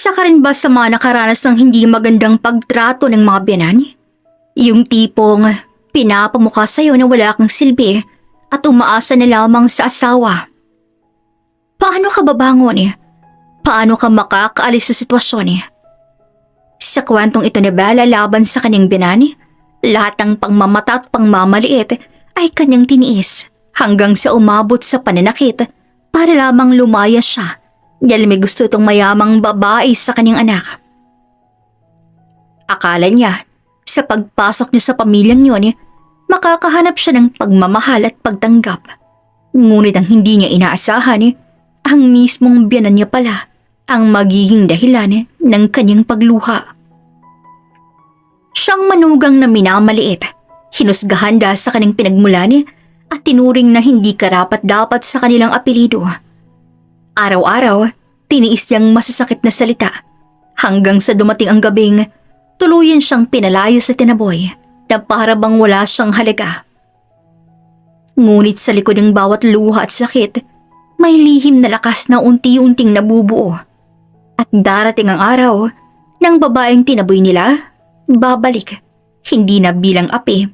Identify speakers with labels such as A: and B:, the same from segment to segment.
A: Isa ka rin ba sa mga nakaranas ng hindi magandang pagtrato ng mga biyanan? Yung tipong pinapamukha sa'yo na wala kang silbi at umaasa na lamang sa asawa. Paano ka babangon? Paano ka makakaalis sa sitwasyon? Sa kwentong ito ni Bella laban sa kanyang biyanan, lahat ng pangmamata at pangmamaliit ay kanyang tiniis hanggang sa umabot sa pananakit para lamang lumaya siya dahil may gusto itong mayamang babae sa kanyang anak. Akala niya, sa pagpasok niya sa pamilyang yun, makakahanap siya ng pagmamahal at pagtanggap. Ngunit ang hindi niya inaasahan, ang mismong biyanan niya pala ang magiging dahilan ng kanyang pagluha. Siyang manugang na minamaliit, hinusgahan dahil sa kanyang pinagmulan at tinuring na hindi karapat-dapat sa kanilang apelido. Araw-araw, tiniis niyang masasakit na salita hanggang sa dumating ang gabing tuluyan siyang pinalayas sa tinaboy na para bang wala siyang halaga. Ngunit sa likod ng bawat luha at sakit, may lihim na lakas na unti-unting nabubuo. At darating ang araw ng babaeng tinaboy nila, babalik, hindi na bilang api,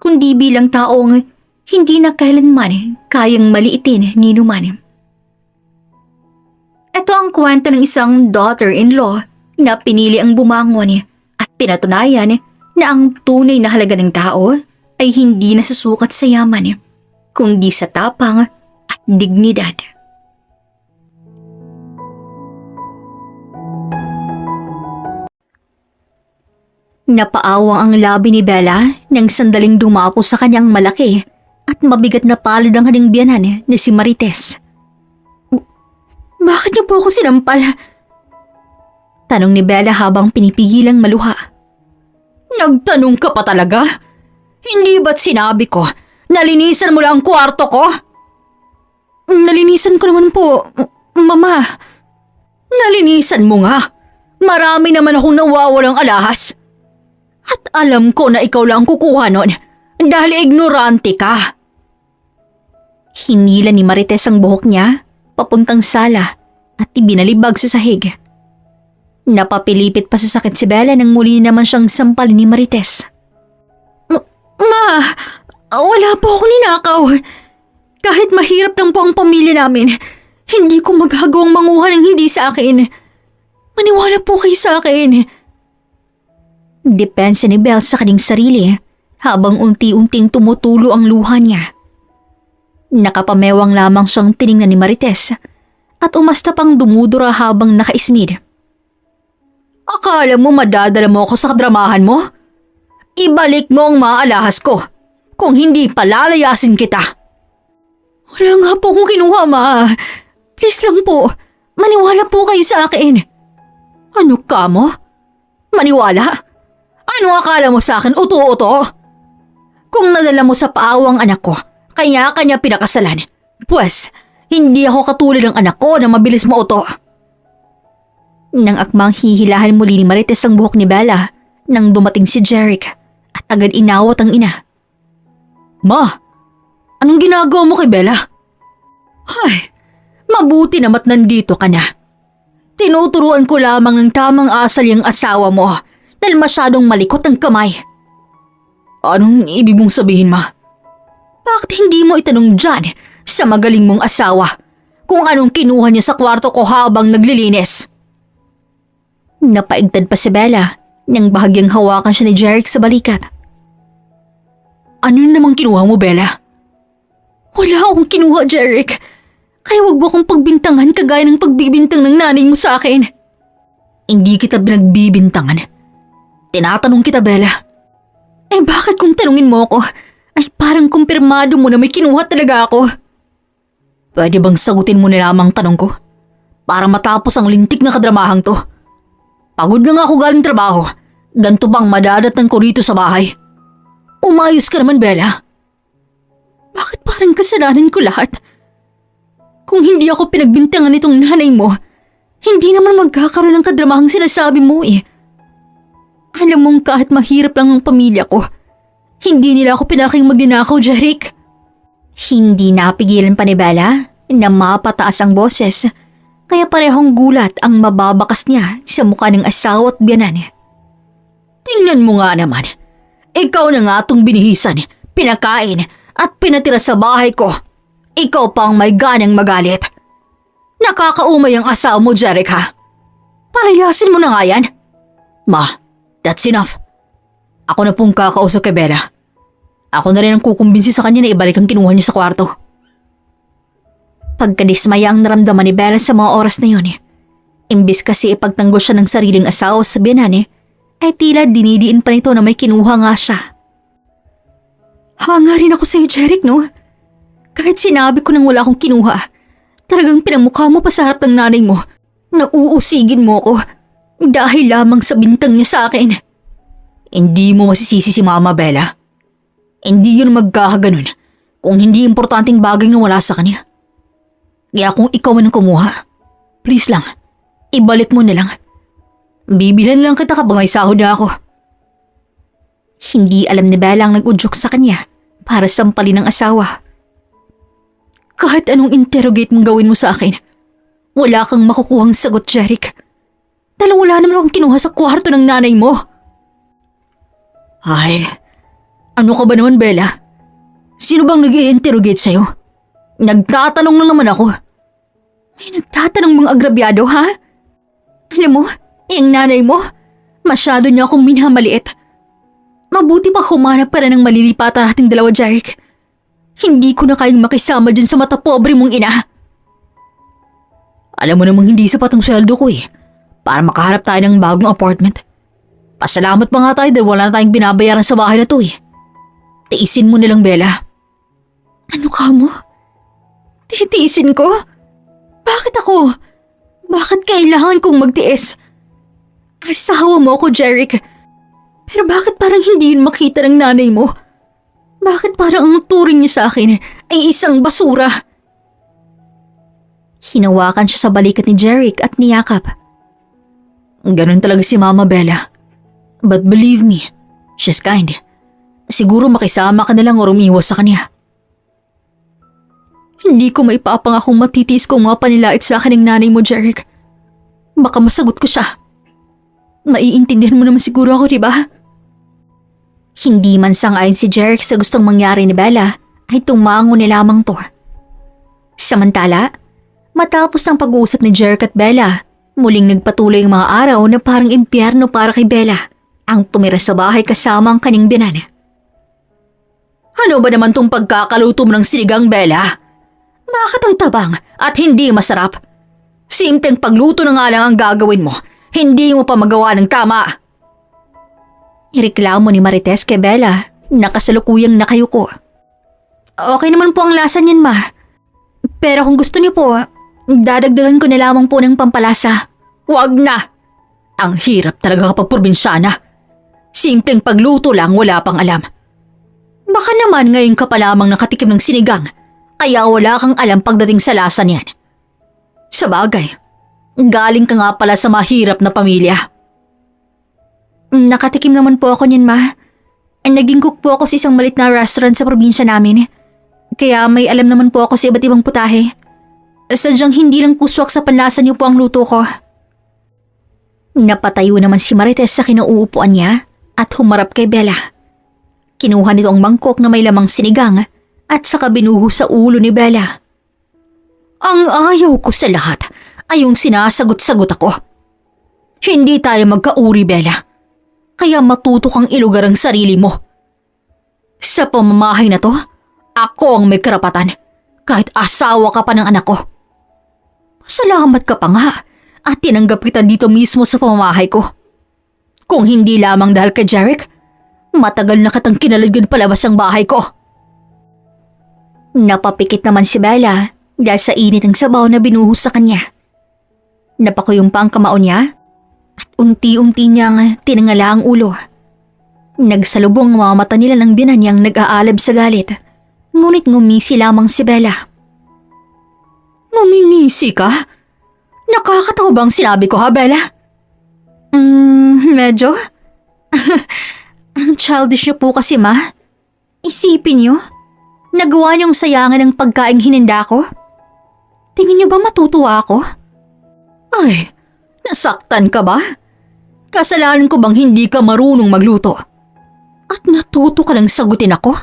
A: kundi bilang taong hindi na kailanman kayang maliitin ni numan. Ito ang kwento ng isang daughter-in-law na pinili ang bumangon at pinatunayan na ang tunay na halaga ng tao ay hindi nasusukat sa yaman, kundi sa tapang at dignidad. Napaawang ang labi ni Bella nang sandaling dumapo sa kanyang malaki at mabigat na palad ang kanyang biyanan na si Marites. Bakit niyo po ako sinampal? Tanong ni Bella habang pinipigilang maluha. Nagtanong ka pa talaga? Hindi ba't sinabi ko, nalinisan mo lang ang kwarto ko? Nalinisan ko naman po, Mama. Nalinisan mo nga. Marami naman akong nawawalang alahas. At alam ko na ikaw lang kukuha nun dahil ignorante ka. Hinila ni Marites ang buhok niya papuntang sala at ibinalibag sa sahig. Napapilipit pa sa sakit si Bella nang muli naman siyang sampalin ni Marites. Ma, wala po akong ninakaw. Kahit mahirap lang po ang pamilya namin, hindi ko magagawang manguha ng hindi sa akin. Maniwala po kayo sa akin. Depensa ni Belle sa kanyang sarili habang unti-unting tumutulo ang luha niya. Nakapamewang lamang siyang tiningnan ni Marites at umasta pang dumudura habang nakaismid. Akala mo madadala mo ako sa kadramahan mo? Ibalik mo ang mga alahas ko. Kung hindi palalayasin kita. Wala nga po akong kinuha, Ma. Please lang po, maniwala po kayo sa akin. Ano ka mo? Maniwala? Ano akala mo sa akin, uto-uto? Kung nadala mo sa paawang anak ko, kanya-kanya pinakasalan, pues, hindi ako katulad ng anak ko na mabilis mauto. Nang akmang hihilahan muli ni Marites ang buhok ni Bella, nang dumating si Jeric at agad inawat ang ina. Ma, anong ginagawa mo kay Bella? Ay, mabuti namat nandito ka na. Tinuturuan ko lamang ng tamang asal yung asawa mo dahil masyadong malikot ang kamay. Anong ibig mong sabihin, Ma? Bakit hindi mo itanong dyan sa magaling mong asawa kung anong kinuha niya sa kwarto ko habang naglilinis? Napaigtad pa si Bella nang bahagyang hawakan siya ni Jeric sa balikat. Ano namang kinuha mo, Bella? Wala akong kinuha, Jeric. Kaya wag mo akong pagbintangan kagaya ng pagbibintang ng nanay mo sa akin. Hindi kita binagbibintangan. Tinatanong kita, Bella. Eh bakit kung tanungin mo ako, ay parang kumpirmado mo na may kinuha talaga ako? Pwede bang sagutin mo na lamang tanong ko? Para matapos ang lintik na kadramahang to. Pagod na nga ako galing trabaho. Ganto bang madadatnan ko rito sa bahay? Umayos ka naman, Bella. Bakit parang kasalanan ko lahat? Kung hindi ako pinagbintangan nitong nanay mo, hindi naman magkakaroon ng kadramahang sinasabi mo eh. Alam mong kahit mahirap lang ang pamilya ko, hindi nila ako pinaking magnanakaw, Jeric. Hindi napigilan pa ni Bella na mapataas ang boses Kaya parehong gulat ang mababakas niya sa mukha ng asawa at biyanan. Tingnan mo nga naman. Ikaw na nga itong binihisan, pinakain at pinatira sa bahay ko. Ikaw pa ang may ganang magalit. Nakakaumay ang asawa mo, Jeric, ha? Palayasin mo na nga yan. Ma, that's enough. Ako na pong kakausap kay Bella. Ako na rin ang kukumbinsi sa kanya na ibalik ang kinuha niya sa kwarto. Pagkadismaya ang naramdaman ni Bella sa mga oras na yun. Imbis kasi ipagtanggol siya ng sariling asawa sa biyanan, ay tila dinidiin pa nito na may kinuha nga siya. Hanga rin ako sa'yo, Jeric, no? Kahit sinabi ko nang wala akong kinuha, talagang pinamukha mo pa sa harap ng nanay mo na uusigin mo ko dahil lamang sa bintang niya sa akin. Hindi mo masisisi si Mama Bella. Hindi yun magkakaganon kung hindi importanteng bagay na wala sa kanya. Kaya kung ikaw man ang kumuha, please lang, ibalik mo na lang. Bibilan lang kita kapag may sahod na ako. Hindi alam ni Bella ang nag-udyok sa kanya para sampalin ng asawa. Kahit anong interrogate mong gawin mo sa akin, wala kang makukuhang sagot, Jeric. Dahil wala naman akong kinuha sa kwarto ng nanay mo. Ay, ano ka ba naman, Bella? Sino bang nag-i-interrogate sa'yo? Nagtatanong lang naman ako. May nagtatanong mga agrabyado, ha? Alam mo, yung nanay mo, masyado niya akong minamaliit. Mabuti pa humanap para ng malilipatan nating dalawa, Jeric. Hindi ko na kayang makisama dyan sa mata pobre mong ina. Alam mo namang hindi sapat ang sweldo ko para makahanap tayo ng bagong apartment. Pasalamat pa nga tayo dahil wala na tayong binabayaran sa bahay na to Tiisin mo na lang, Bella. Ano ka mo? Titiisin ko? Bakit ako? Bakit kailangan kong magtiis? Asawa mo ako, Jeric. Pero bakit parang hindi yun makita ng nanay mo? Bakit parang ang turing niya sa akin ay isang basura? Hinawakan siya sa balikat ni Jeric at niyakap. Ganon talaga si Mama Bella. But believe me, she's kind. Siguro makisama ka na lang o umiwas sa kanya. Hindi ko maipapangakong matitiis kung mga panilait sa akin ng nanay mo, Jeric. Baka masagot ko siya. Naiintindihan mo naman siguro ako, di ba? Hindi man sang-ayon si Jeric sa gustong mangyari ni Bella, ay tumango na lamang to. Samantala, matapos ang pag-uusap ni Jeric at Bella, muling nagpatuloy ang mga araw na parang impyerno para kay Bella, ang tumira sa bahay kasama ang kanyang biyanan. Ano ba naman tong pagkakaluto mo ng sinigang, Bella? Bakit ang tabang at hindi masarap? Simpleng pagluto na nga lang ang gagawin mo, hindi mo pa magawa ng tama. Ireklamo ni Marites kay Bella na kasalukuyang nakayuko. Okay naman po ang lasa niyan, Ma. Pero kung gusto niyo po, dadagdagan ko na lamang po ng pampalasa. Wag na! Ang hirap talaga kapag probinsyana. Simpleng pagluto lang, wala pang alam. Baka naman ngayon ka pa lamang nakatikim ng sinigang, kaya wala kang alam pagdating sa lasa niyan. Sa bagay, galing ka nga pala sa mahirap na pamilya. Nakatikim naman po ako niyan, Ma. Naging cook po ako sa isang malit na restaurant sa probinsya namin. Kaya may alam naman po ako sa iba't ibang putahe. Sadyang hindi lang puswak sa panlasa niyo po ang luto ko. Napatayo naman si Marites sa kinauupuan niya at humarap kay Bella. Kinuha nito ang mangkok na may lamang sinigang at saka binuho sa ulo ni Bella. Ang ayaw ko sa lahat ay yung sinasagot-sagot ako. Hindi tayo magkauri, Bella. Kaya matuto kang ilugar ang sarili mo. Sa pamamahay na to, ako ang may karapatan kahit asawa ka pa ng anak ko. Salamat ka pa nga at tinanggap kita dito mismo sa pamamahay ko. Kung hindi lamang dahil kay Jeric, matagal na kitang kinalagyan palabas ang bahay ko. Napapikit naman si Bella dahil sa init ng sabaw na binuhos sa kanya. Napakuyong pa ang kamao niya at unti-unti niyang tinangala ang ulo. Nagsalubong ang mga mata nila ng binan niyang nag-aalab sa galit. Ngunit ngumisi lamang si Bella. Ngumingisi ka? Nakakatawa bang sinabi ko, ha, Bella? Medyo. Ang childish niyo po kasi, Ma. Isipin niyo, nagawa niyong sayangan ng pagkaing hininda ko. Tingin niyo ba matutuwa ako? Ay, nasaktan ka ba? Kasalanan ko bang hindi ka marunong magluto? At natuto ka nang sagutin ako?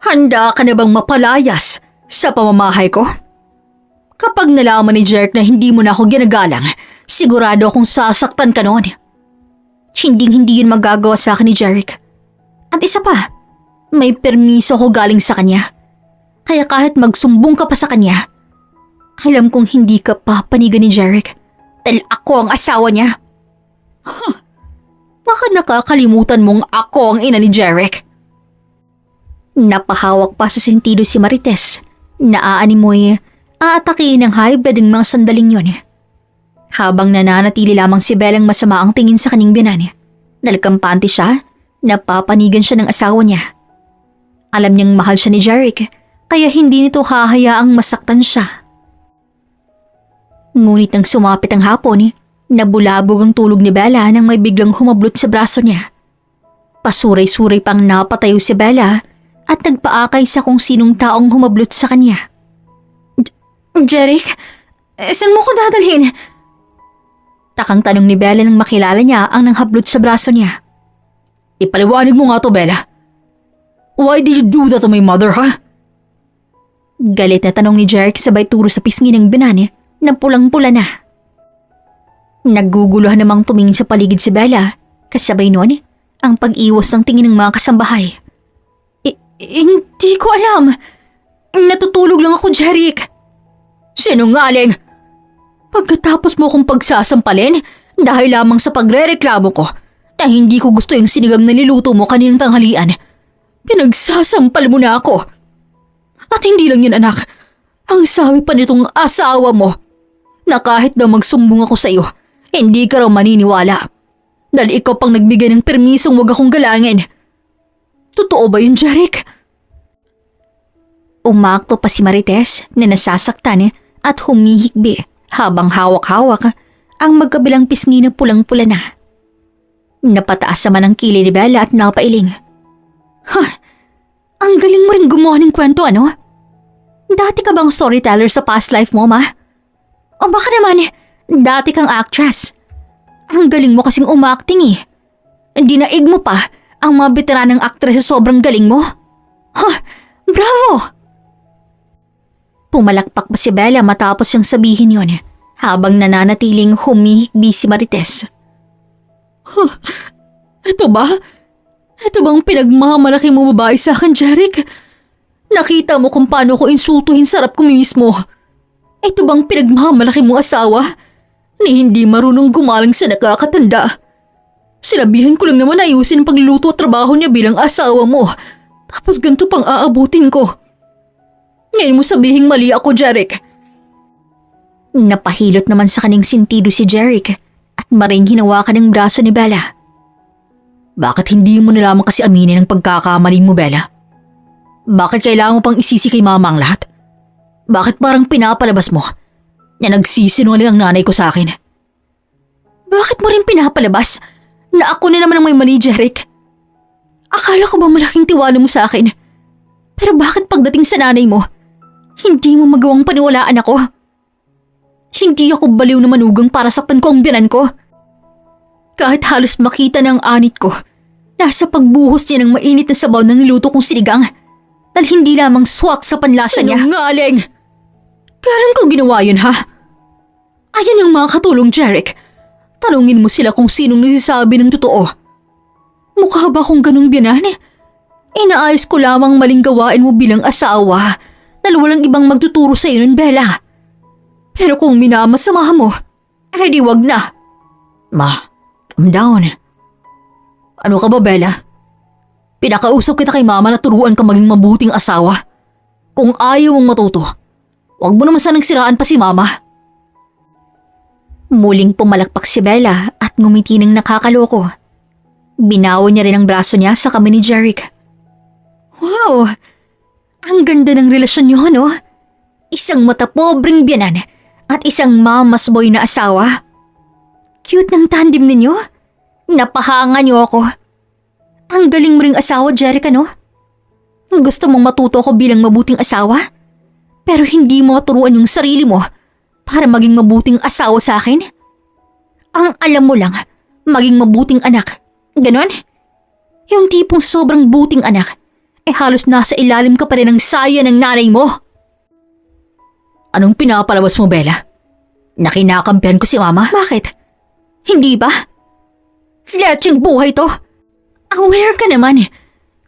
A: Handa ka na bang mapalayas sa pamamahay ko? Kapag nalaman ni Jeric na hindi mo na ako ginagalang, sigurado akong sasaktan ka noon. Hindi yun magagawa sa akin ni Jeric. At isa pa, may permiso ko galing sa kanya. Kaya kahit magsumbong ka pa sa kanya, alam kong hindi ka papanigan ni Jeric dahil ako ang asawa niya. Huh, baka nakakalimutan mong ako ang ina ni Jeric. Napahawak pa sa sentido si Marites. Naaanimoy, aatakiin ng hybrid ng mga sandaling yun. Habang nananatili lamang si Belang masama ang tingin sa kaning biyanan. Nalkampante siya, napapanigan siya ng asawa niya. Alam niyang mahal siya ni Jeric, kaya hindi nito hahayaang masaktan siya. Ngunit nang sumapit ang hapon, nabulabog ang tulog ni Bella nang may biglang humablot sa braso niya. Pasuray-suray pang napatayo si Bella at nagpaakay sa kung sinong taong humablot sa kanya. Jeric, saan mo ko dadalhin? Takang tanong ni Bella nang makilala niya ang nanghablot sa braso niya. Ipaliwanag mo nga to, Bella. Why did you do that to my mother, ha? Galit na tanong ni Jeric sabay turo sa pisngi ng binane na pulang-pula na. Nagguguluhan namang tumingin sa paligid si Bella, kasabay noon ang pag-iwas ng tingin ng mga kasambahay. Hindi ko alam. Natutulog lang ako, Jeric. Sinungaling! Pagkatapos mo kong pagsasampalin dahil lamang sa pagrereklamo ko na hindi ko gusto yung sinigang na niluto mo kaninang tanghalian, pinagsasampal mo na ako. At hindi lang yan, anak. Ang sabi pa nitong asawa mo na kahit daw magsumbong ako sa iyo, hindi ka raw maniniwala. Dahil ikaw pang nagbigay ng permisong wag akong galangin. Totoo ba yun, Jeric? Umakto pa si Marites na nasasaktan at humihikbi habang hawak-hawak ang magkabilang pisngi na pulang-pula na. Napataas naman ang kilay ni Bella at napailing. Ang galing mo rin gumawa ng kwento, ano? Dati ka bang storyteller sa past life mo, ma? O baka naman, dati kang actress. Ang galing mo kasing umacting eh. Dinaig mo pa ang mga veteranang actress sa sobrang galing mo. Bravo! Pumalakpak pa si Bella matapos siyang sabihin yon habang nananatiling humihikbi si Marites. Ito ba? Ito bang pinagmamalaki mo babae sa akin, Jeric? Nakita mo kung paano ko insultuhin sarap ko mismo. Ito bang pinagmamalaki mong asawa ni hindi marunong gumaling sa nakakatanda? Sinabihan ko lang naman ayusin ang pagluluto at trabaho niya bilang asawa mo. Tapos ganito pang aabutin ko. Ngayon mo sabihing mali ako, Jeric. Napahilot naman sa kanyang sentido si Jeric at maring hinawakan ang braso ni Bella. Bakit hindi mo na lamang kasi aminin ang pagkakamali mo, Bella? Bakit kailangan mo pang isisi kay mama ang lahat? Bakit parang pinapalabas mo na nagsisinungaling ang nanay ko sa akin? Bakit mo rin pinapalabas na ako na naman ang may mali, Jeric? Akala ko ba malaking tiwala mo sa akin? Pero bakit pagdating sa nanay mo, hindi mo magawang paniwalaan ako? Hindi ako baliw na manugang para saktan ko ang biyanan ko. Kahit halos makita ng anit ko, nasa pagbuhos niya ng mainit na sabaw ng niluto kong sinigang dahil hindi lamang swak sa panlasa niya. Sinungaling! Kailan ko ginawa yun, ha? Ayan yung mga katulong, Jeric. Tanungin mo sila kung sinong nagsasabi ng totoo. Mukha ba kung ganung biyanan? Inaayos ko lamang maling gawain mo bilang asawa dahil walang ibang magtuturo sa iyo nun, Bella. Pero kung minamasamahan mo, eh di wag na. Ma, calm down. Ano ka ba, Bella? Pinakausap kita kay mama na turuan ka maging mabuting asawa. Kung ayaw mong matuto, wag mo naman sanang siraan pa si mama. Muling pumalakpak si Bella at ngumiti ng nakakaloko. Binawan niya rin ang braso niya sa kamay ni Jeric. Wow! Ang ganda ng relasyon niyo, no? Isang matapobreng biyanan at isang mama's boy na asawa. Cute ng tandem ninyo. Napahanga niyo ako. Ang galing mo ring asawa, Jeric, no? Gusto mong matuto ako bilang mabuting asawa? Pero hindi mo maturuan yung sarili mo para maging mabuting asawa sa akin? Ang alam mo lang, maging mabuting anak. Ganon? Yung tipong sobrang buting anak, halos nasa ilalim ka pa rin ng saya ng nanay mo. Anong pinapalabas mo, Bella? Nakinakampihan ko si Mama? Bakit? Hindi ba? Lecheng buhay to. Aware ka naman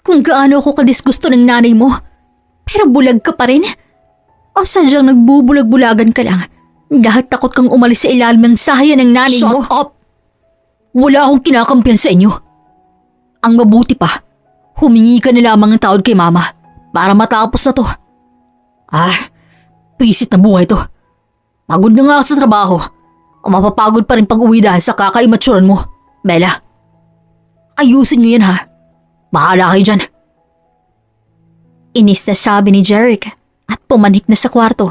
A: kung gaano ako kadisgusto ng nanay mo. Pero bulag ka pa rin? O sadyang nagbubulag-bulagan ka lang dahil takot kang umalis sa ilalim ng saya ng nanay mo? Shut up! Wala akong kinakampihan sa inyo. Ang mabuti pa, humingi ka na lamang ng tawad kay Mama para matapos na to. Pisit na buhay to. Pagod na nga ako sa trabaho. O mapapagod pa rin pag-uwi dahil sa kakaimatsuran mo. Bella, ayusin niyo yan ha. Bahala kayo dyan. Inis na sabi ni Jeric at pumanik na sa kwarto.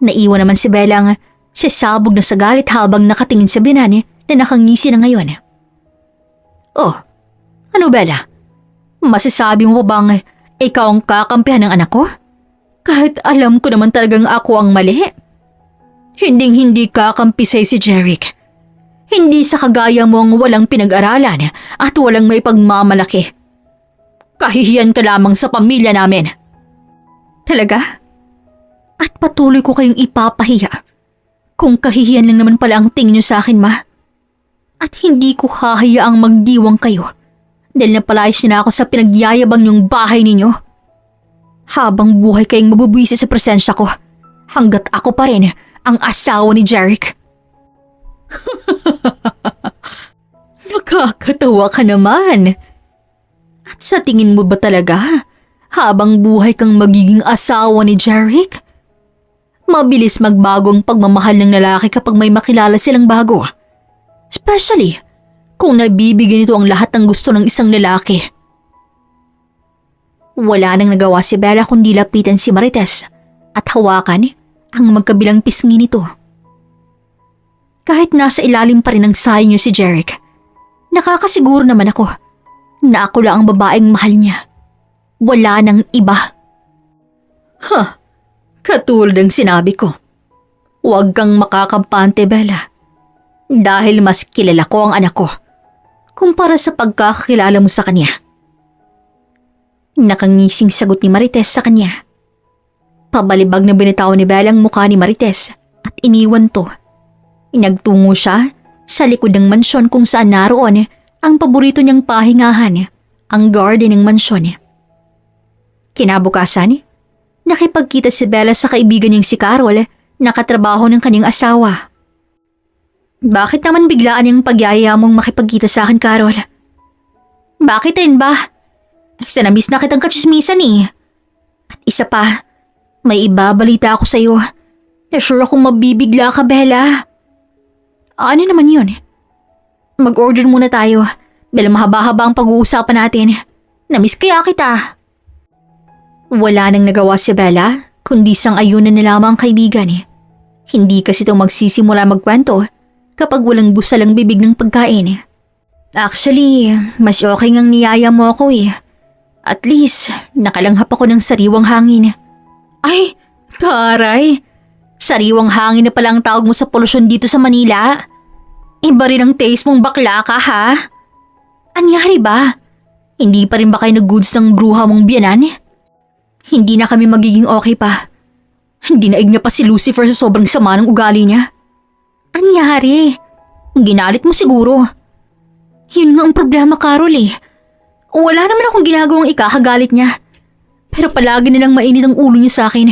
A: Naiwan naman si Bella ang sasabog na sa galit habang nakatingin sa binani na nakangisi na ngayon. Oh, ano Bella? Masasabi mo pa bang ikaw ang kakampihan ng anak ko? Kahit alam ko naman talagang ako ang mali. Hinding-hindi kakampi sa'yo si Jeric. Hindi sa kagaya mong walang pinag-aralan at walang may pagmamalaki. Kahihiyan ka lamang sa pamilya namin. Talaga? At patuloy ko kayong ipapahiya kung kahihiyan lang naman pala ang tingin niyo sa akin, Ma. At hindi ko hahayaang magdiwang kayo dahil napalayas niyo na ako sa pinagyayabang yung bahay ninyo. Habang buhay kayong mabubwisi sa presensya ko hanggat ako pa rin ang asawa ni Jeric. Nakakatawa ka naman. At sa tingin mo ba talaga, habang buhay kang magiging asawa ni Jeric? Mabilis magbagong pagmamahal ng lalaki kapag may makilala silang bago. Especially kung nabibigyan nito ang lahat ng gusto ng isang lalaki. Wala nang nagawa si Bella kundi lapitan si Marites at hawakan ang magkabilang pisngi nito. Kahit nasa ilalim pa rin ng sayo niyo si Jeric, nakakasiguro naman ako na ako lang ang babaeng mahal niya. Wala nang iba. Katulad ng sinabi ko, huwag kang makakampante, Bella. Dahil mas kilala ko ang anak ko kumpara sa pagkakakilala mo sa kanya. Nakangising sagot ni Marites sa kanya. Pabalibag na binitaw ni Bella ang mukha ni Marites at iniwan to. Inagtungo siya sa likod ng mansyon kung saan naroon ang paborito niyang pahingahan, ang garden ng mansyon. Kinabukasan, nakipagkita si Bella sa kaibigan niyang si Carol na katrabaho ng kanyang asawa. Bakit naman biglaan yung pagyaya mong makipagkita sa akin, Carol? Bakit rin ba? Isa na miss na kitang katsismisan eh. At isa pa, may ibabalita ako sa'yo. Sure akong mabibigla ka, Bella. Ano naman yun? Mag-order muna tayo. Dahil mahaba-haba ang pag-uusapan natin. Namiss kaya kita. Wala nang nagawa si Bella, kundi sang-ayunan na lamang ang kaibigan. Hindi kasi ito magsisimula magkwento kapag walang busalang bibig ng pagkain. Actually, mas okay ngang niyaya mo ako eh. At least, nakalanghap ako ng sariwang hangin. Ay, taray! Sariwang hangin na pala ang tawag mo sa polusyon dito sa Manila. Iba rin ang taste mong bakla ka, ha? Anyari ba? Hindi pa rin ba kayo nag-goods ng bruha mong biyanan? Hindi na kami magiging okay pa. Dinaig niya pa si Lucifer sa sobrang sama ng ugali niya. Anyari? Ginalit mo siguro. Yun nga ang problema, Carol eh. Wala naman akong ginagawang ikakagalit niya. Pero palagi nilang mainit ang ulo niya sa akin.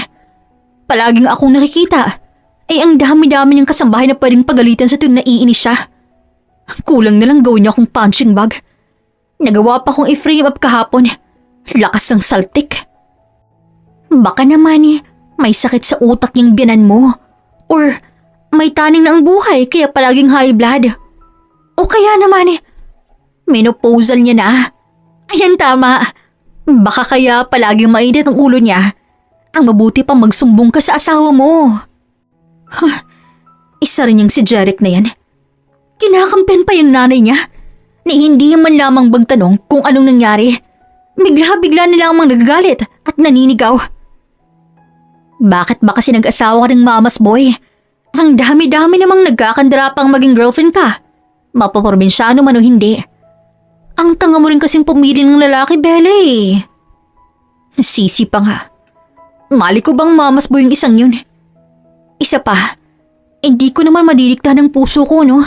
A: Palaging akong nakikita. Ay ang dami-dami niyang kasambahay na pwedeng pagalitan sa tuwing naiinis siya. Kulang na lang gawin niya akong punching bag. Nagawa pa akong i-frame up kahapon. Lakas ng saltik. Baka naman may sakit sa utak niyang biyanan mo. Or may taning na ang buhay kaya palaging high blood. O kaya naman menopausal niya na. Ayan tama. Baka kaya palaging mainit ang ulo niya. Ang mabuti pa magsumbong ka sa asawa mo. Isa rin yung si Jeric na yan. Kinakampihan pa yung nanay niya na hindi man lamang magtanong kung anong nangyari. Bigla-bigla na lamang nagagalit at naninigaw. Bakit ba kasi nag-asawa ka ng mama's boy Ang dami-dami namang nagkakandarapang maging girlfriend ka. Mapaprobinsyano man o hindi. Ang tanga mo rin kasing pumili ng lalaki, Bella eh. Nasisi pa nga. Mali ko bang mamasbo yung isang yun? Isa pa, hindi ko naman madilikta ng puso ko, no?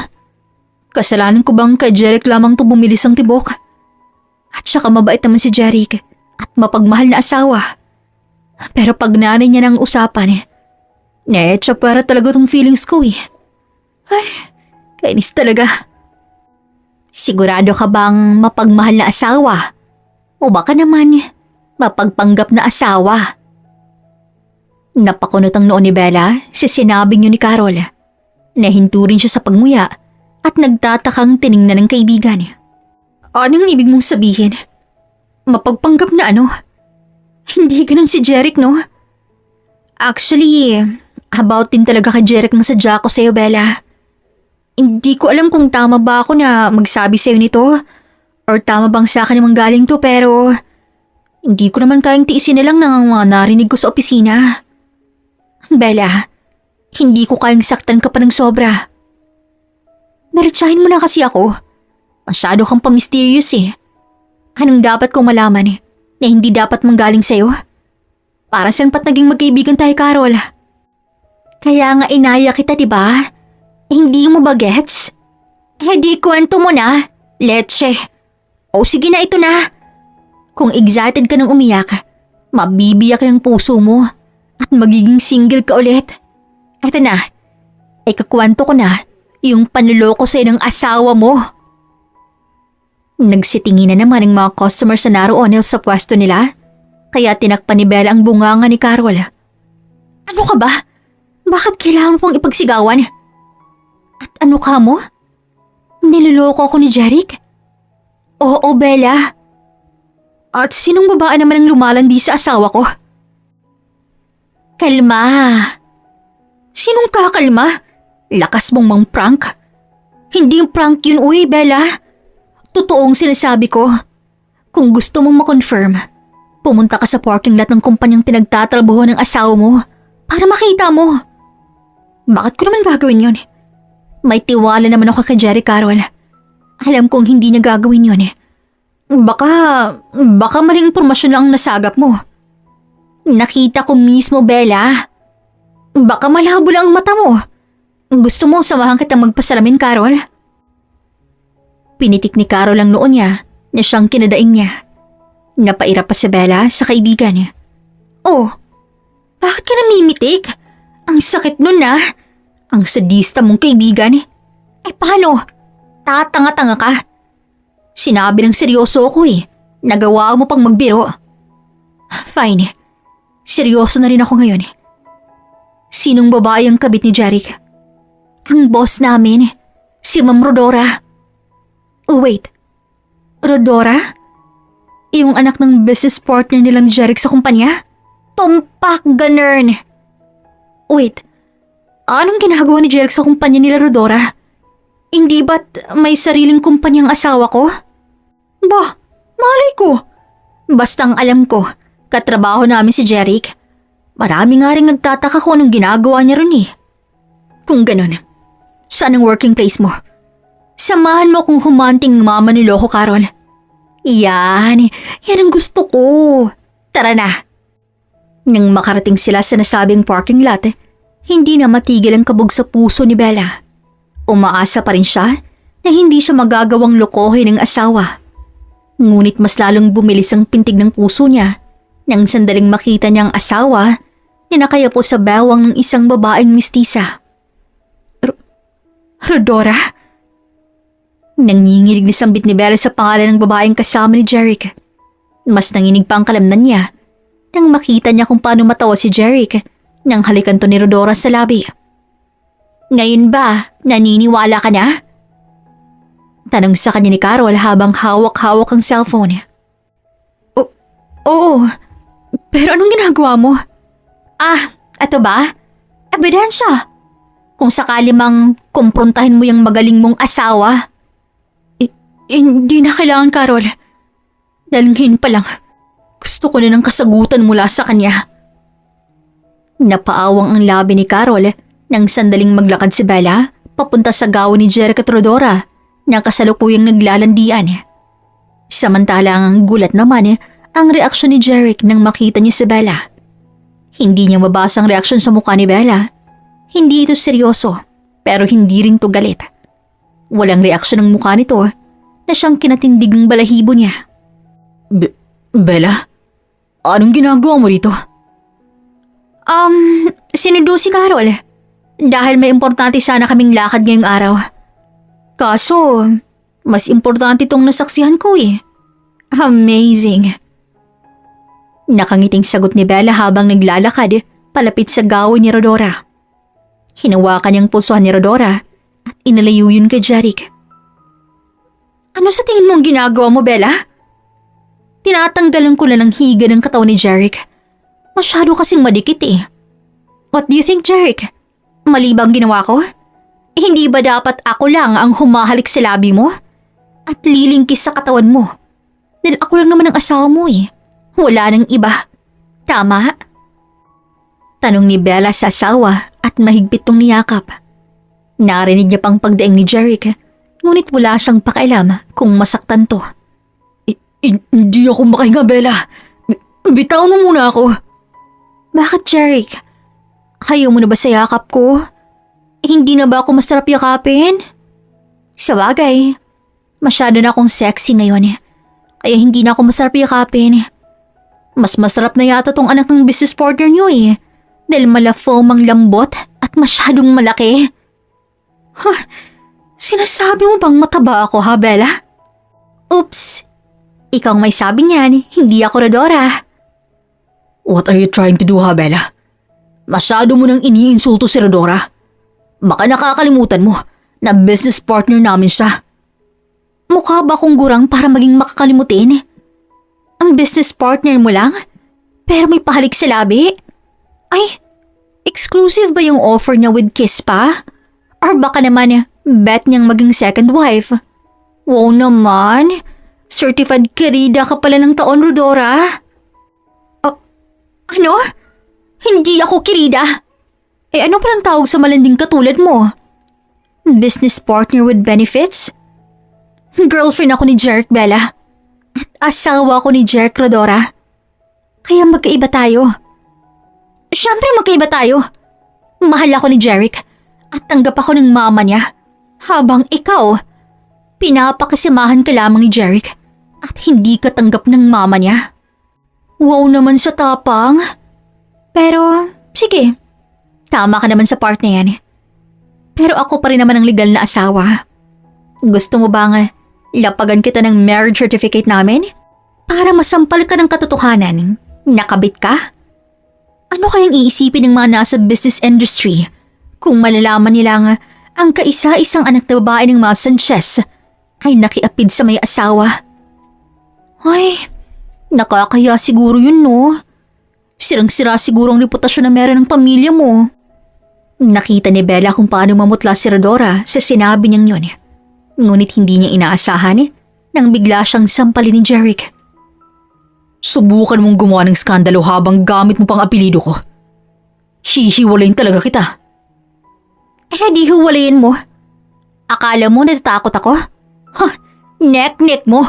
A: Kasalanan ko bang kay Jeric lamang to bumilis ang tibok? At saka mabait naman si Jeric at mapagmahal na asawa. Pero pag nanay niya ng usapan, netsa para talaga tong feelings ko eh. Ay, kainis talaga. Sigurado ka bang mapagmahal na asawa? O baka naman mapagpanggap na asawa? Napakunot ang noon ni Bella sa sinabing yun ni Carol. Nahinto rin siya sa pagmuya at nagtatakang tiningnan ng kaibigan. Anong ibig mong sabihin? Mapagpanggap na ano? Hindi ganun si Jeric, no? Actually, about din talaga kay Jeric ng sadya ko sa'yo, Bella. Hindi ko alam kung tama ba ako na magsabi sa'yo nito or tama bang sa akin namang galing to, pero hindi ko naman kayang tiisin na lang ng mga narinig ko sa opisina. Bella, hindi ko kayang saktan ka pa ng sobra. Naritsahin mo na kasi ako. Masyado kang pa-mysterious eh. Anong dapat kong malaman na hindi dapat manggaling sa'yo? Para saan pat naging magkaibigan tayo, Carol? Kaya nga inaya kita, diba? Hindi mo ba gets? Di kwento mo na, leche. O sige na, ito na. Kung excited ka nang umiyak, mabibiyak yung puso mo at magiging single ka ulit. Eto na, ikakwento ko na yung panluloko sa'yo ng asawa mo. Nagsitingin na naman ang mga customers na naroon sa pwesto nila, kaya tinakpan ni Bella ang bunganga ni Carol. Ano ka ba? Bakit kailangan mo pang ipagsigawan? At ano ka mo? Niloloko ako ni Jeric? Oo, Bella. At sinong babae naman ang lumalandi sa asawa ko? Kalma. Sinong kakalma? Lakas mong mang-prank. Hindi yung prank yun, uy, Bella. Totoong sinasabi ko. Kung gusto mong ma-confirm, pumunta ka sa parking lot ng kumpanyang pinagtatrabaho ng asawa mo para makita mo. Bakit ko naman gagawin yun? May tiwala naman ako kay Jeric, Carol. Alam kong hindi niya gagawin yun. Baka maling impormasyon lang ang nasagap mo. Nakita ko mismo, Bella. Baka malabo lang ang mata mo. Gusto mo samahan kitang magpasalamin, Carol? Pinitik ni Carol ang noon niya na siyang kinadaing niya. Napairap pa si Bella sa kaibigan niya. Oh, bakit ka namimitik? Ang sakit nun na. Ang sadista mong kaibigan. Paano? Tatanga-tanga ka. Sinabi ng seryoso ako eh. Nagawa mo pang magbiro. Fine. Seryoso na rin ako ngayon. Sinong babae ang kabit ni Jeric? Ang boss namin, si Ma'am Rodora. Oh wait, Rodora? Yung anak ng business partner nilang Jeric sa kumpanya? Tumpak ganern. Wait, anong ginagawa ni Jeric sa kumpanya nila Rodora? Hindi ba't may sariling kumpanyang asawa ko? Bah, malay ko. Basta ang alam ko, katrabaho namin si Jeric. Marami nga rin nagtataka kung anong ginagawa niya ron eh. Kung ganun, saan ang working place mo? Samahan mo kung humanting mama ni Loko, Carol. Yan ang gusto ko. Tara na. Nang makarating sila sa nasabing parking lot, hindi na matigil ang kabog sa puso ni Bella. Umaasa pa rin siya na hindi siya magagawang lokohin ng asawa. Ngunit mas lalong bumilis ang pintig ng puso niya nang sandaling makita niya ang asawa na nakayapo sa bewang ng isang babaeng mistisa. Rodora? Nanginginig ni sambit ni Bella sa pangalan ng babaeng kasama ni Jeric. Mas nanginig pa ang kalamnan niya nang makita niya kung paano matawa si Jeric nang halikan to ni Rodora sa labi. Ngayon ba, naniniwala ka na? Tanong sa kanya ni Carol habang hawak-hawak ang cellphone. Oo, pero anong ginagawa mo? Eto ba? Ebidensya. Kung sakali mang kumprontahin mo yung magaling mong asawa. Hindi na kailangan, Carol. Dalhin pa lang. Gusto ko na ng kasagutan mula sa kanya. Napaawang ang labi ni Carol Nang sandaling maglakad si Bella, papunta sa gawa ni Jeric at Rodora na kasalukuyang naglalandian. Samantalang gulat naman ang reaksyon ni Jeric nang makita niya si Bella. Hindi niya mabasa ang reaksyon sa mukha ni Bella. Hindi ito seryoso, pero hindi rin to galit. Walang reaksyon ng mukha nito na siyang kinatindig ng balahibo niya. Bella? Anong ginagawa mo dito? Sinundo si Carol. Dahil may importante sana kaming lakad ngayong araw. Kaso, mas importante itong nasaksihan ko eh. Amazing. Nakangiting sagot ni Bella habang naglalakad palapit sa gawin ni Rodora. Hinawakan niyang pulsuhan ni Rodora at inalayo yun kay Jeric. Ano sa tingin mong ginagawa mo, Bella? Tinatanggalan ko lang ng higa ng katawan ni Jeric. Masyado kasing madikit eh. What do you think, Jeric? Mali bang ginawa ko? Hindi ba dapat ako lang ang humahalik sa labi mo? At lilingkis sa katawan mo? Dahil ako lang naman ang asawa mo eh. Wala nang iba. Tama? Tanong ni Bella sa asawa at mahigpit tong niyakap. Narinig niya pang pagdaing ni Jeric, ngunit wala siyang pakialam kung masaktan to. Hindi ako makahinga, Bella. Bitaw mo muna ako. Bakit, Jeric? Ayaw mo na ba sa yakap ko? Hindi na ba ako masarap yakapin? Sa bagay, masyado na akong sexy ngayon. Kaya hindi na ako masarap yakapin. Mas masarap na yata tong anak ng business partner niyo eh. Dahil mala-foam ang lambot at masyadong malaki. Huh, sinasabi mo bang mataba ako ha, Bella? Oops, ikaw may sabi niyan, hindi ako Rodora. What are you trying to do ha, Bella? Masyado mo nang iniinsulto si Rodora. Baka nakakalimutan mo na business partner namin siya. Mukha ba akong gurang para maging makakalimutin? Ang business partner mo lang? Pero may pahalik sa labi? Ay, exclusive ba yung offer niya with Kiss pa? Or baka naman bet niyang maging second wife? Wow naman, certified kirida ka pala ng taon, Rodora. Ano? Hindi ako kirida. Ano palang tawag sa malanding katulad mo? Business partner with benefits? Girlfriend ako ni Jeric, Bella. At asawa ko ni Jeric, Rodora. Kaya magkaiba tayo. Siyempre magkaiba tayo. Mahal ako ni Jeric at tanggap ako ng mama niya. Habang ikaw, pinapakasamahan ka lamang ni Jeric at hindi ka tanggap ng mama niya. Wow naman sa tapang. Pero, sige. Tama ka naman sa part na yan. Pero ako pa rin naman ang legal na asawa. Gusto mo bang lapagan kita ng marriage certificate namin? Para masampal ka ng katotohanan. Nakabit ka? Ano kayang iisipin ng mga nasa business industry kung malalaman nilang ang kaisa-isang anak na babae ng mga Sanchez ay nakiapid sa may asawa? Ay, nakakaya siguro yun, no? Sirang-sira siguro ang reputasyon na meron ng pamilya mo. Nakita ni Bella kung paano mamutla si Rodora sa sinabi niyang yun. Ngunit hindi niya inaasahan nang bigla siyang sampalin ni Jeric. Subukan mong gumawa ng skandalo habang gamit mo pang apelido ko. Hihiwalayin talaga kita. Di hiwalayin mo. Akala mo natatakot ako? Nek-nek mo.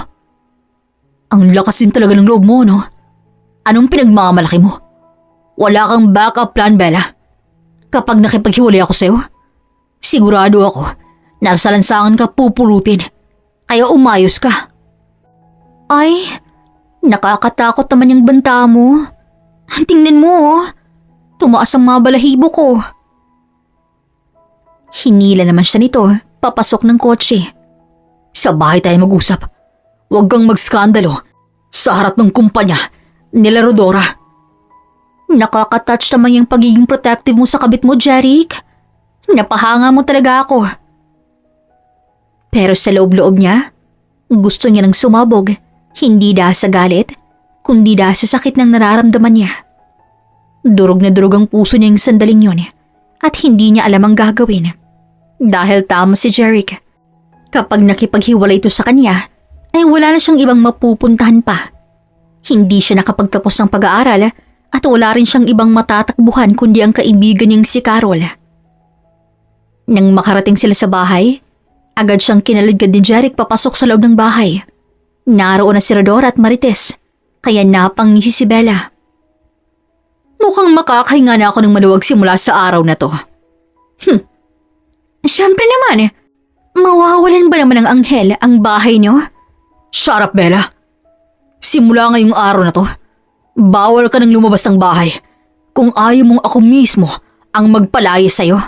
A: Ang lakas din talaga ng loob mo, no? Anong pinagmamalaki mo? Wala kang backup plan, Bella. Kapag nakipaghiwalay ako sa'yo, sigurado ako na sa lansangan ka pupulutin. Kaya umayos ka. Ay, nakakatakot naman yung banta mo. Tingnan mo, tumaas ang mga balahibo ko. Hinila naman siya nito, papasok ng kotse. Sa bahay tayo mag-usap. Huwag kang magskandalo sa harap ng kumpanya nila Rodora. Nakaka-touch naman yung pagiging protective mo sa kabit mo, Jeric. Napahanga mo talaga ako. Pero sa loob-loob niya, gusto niya nang sumabog. Hindi dahil sa galit, kundi dahil sa sakit ng nararamdaman niya. Durog na durog ang puso niya yung sandaling yun at hindi niya alam ang gagawin. Dahil tama si Jeric. Kapag nakipaghiwalay ito sa kanya, ay wala na siyang ibang mapupuntahan pa. Hindi siya nakapagtapos ng pag-aaral at wala rin siyang ibang matatakbuhan kundi ang kaibigan niyang si Carol. Nang makarating sila sa bahay, agad siyang kinaladkad ni Jeric papasok sa loob ng bahay. Naroon na si Rodora at Marites, kaya napangisi si Bella. Mukhang makakahinga na ako ng maluwag simula sa araw na to. Siyempre naman, mawawalan ba naman ng anghel ang bahay niyo? Shut up, Bella. Simula ngayong araw na to, bawal ka nang lumabas ng bahay kung ayaw mong ako mismo ang magpalaya sa'yo.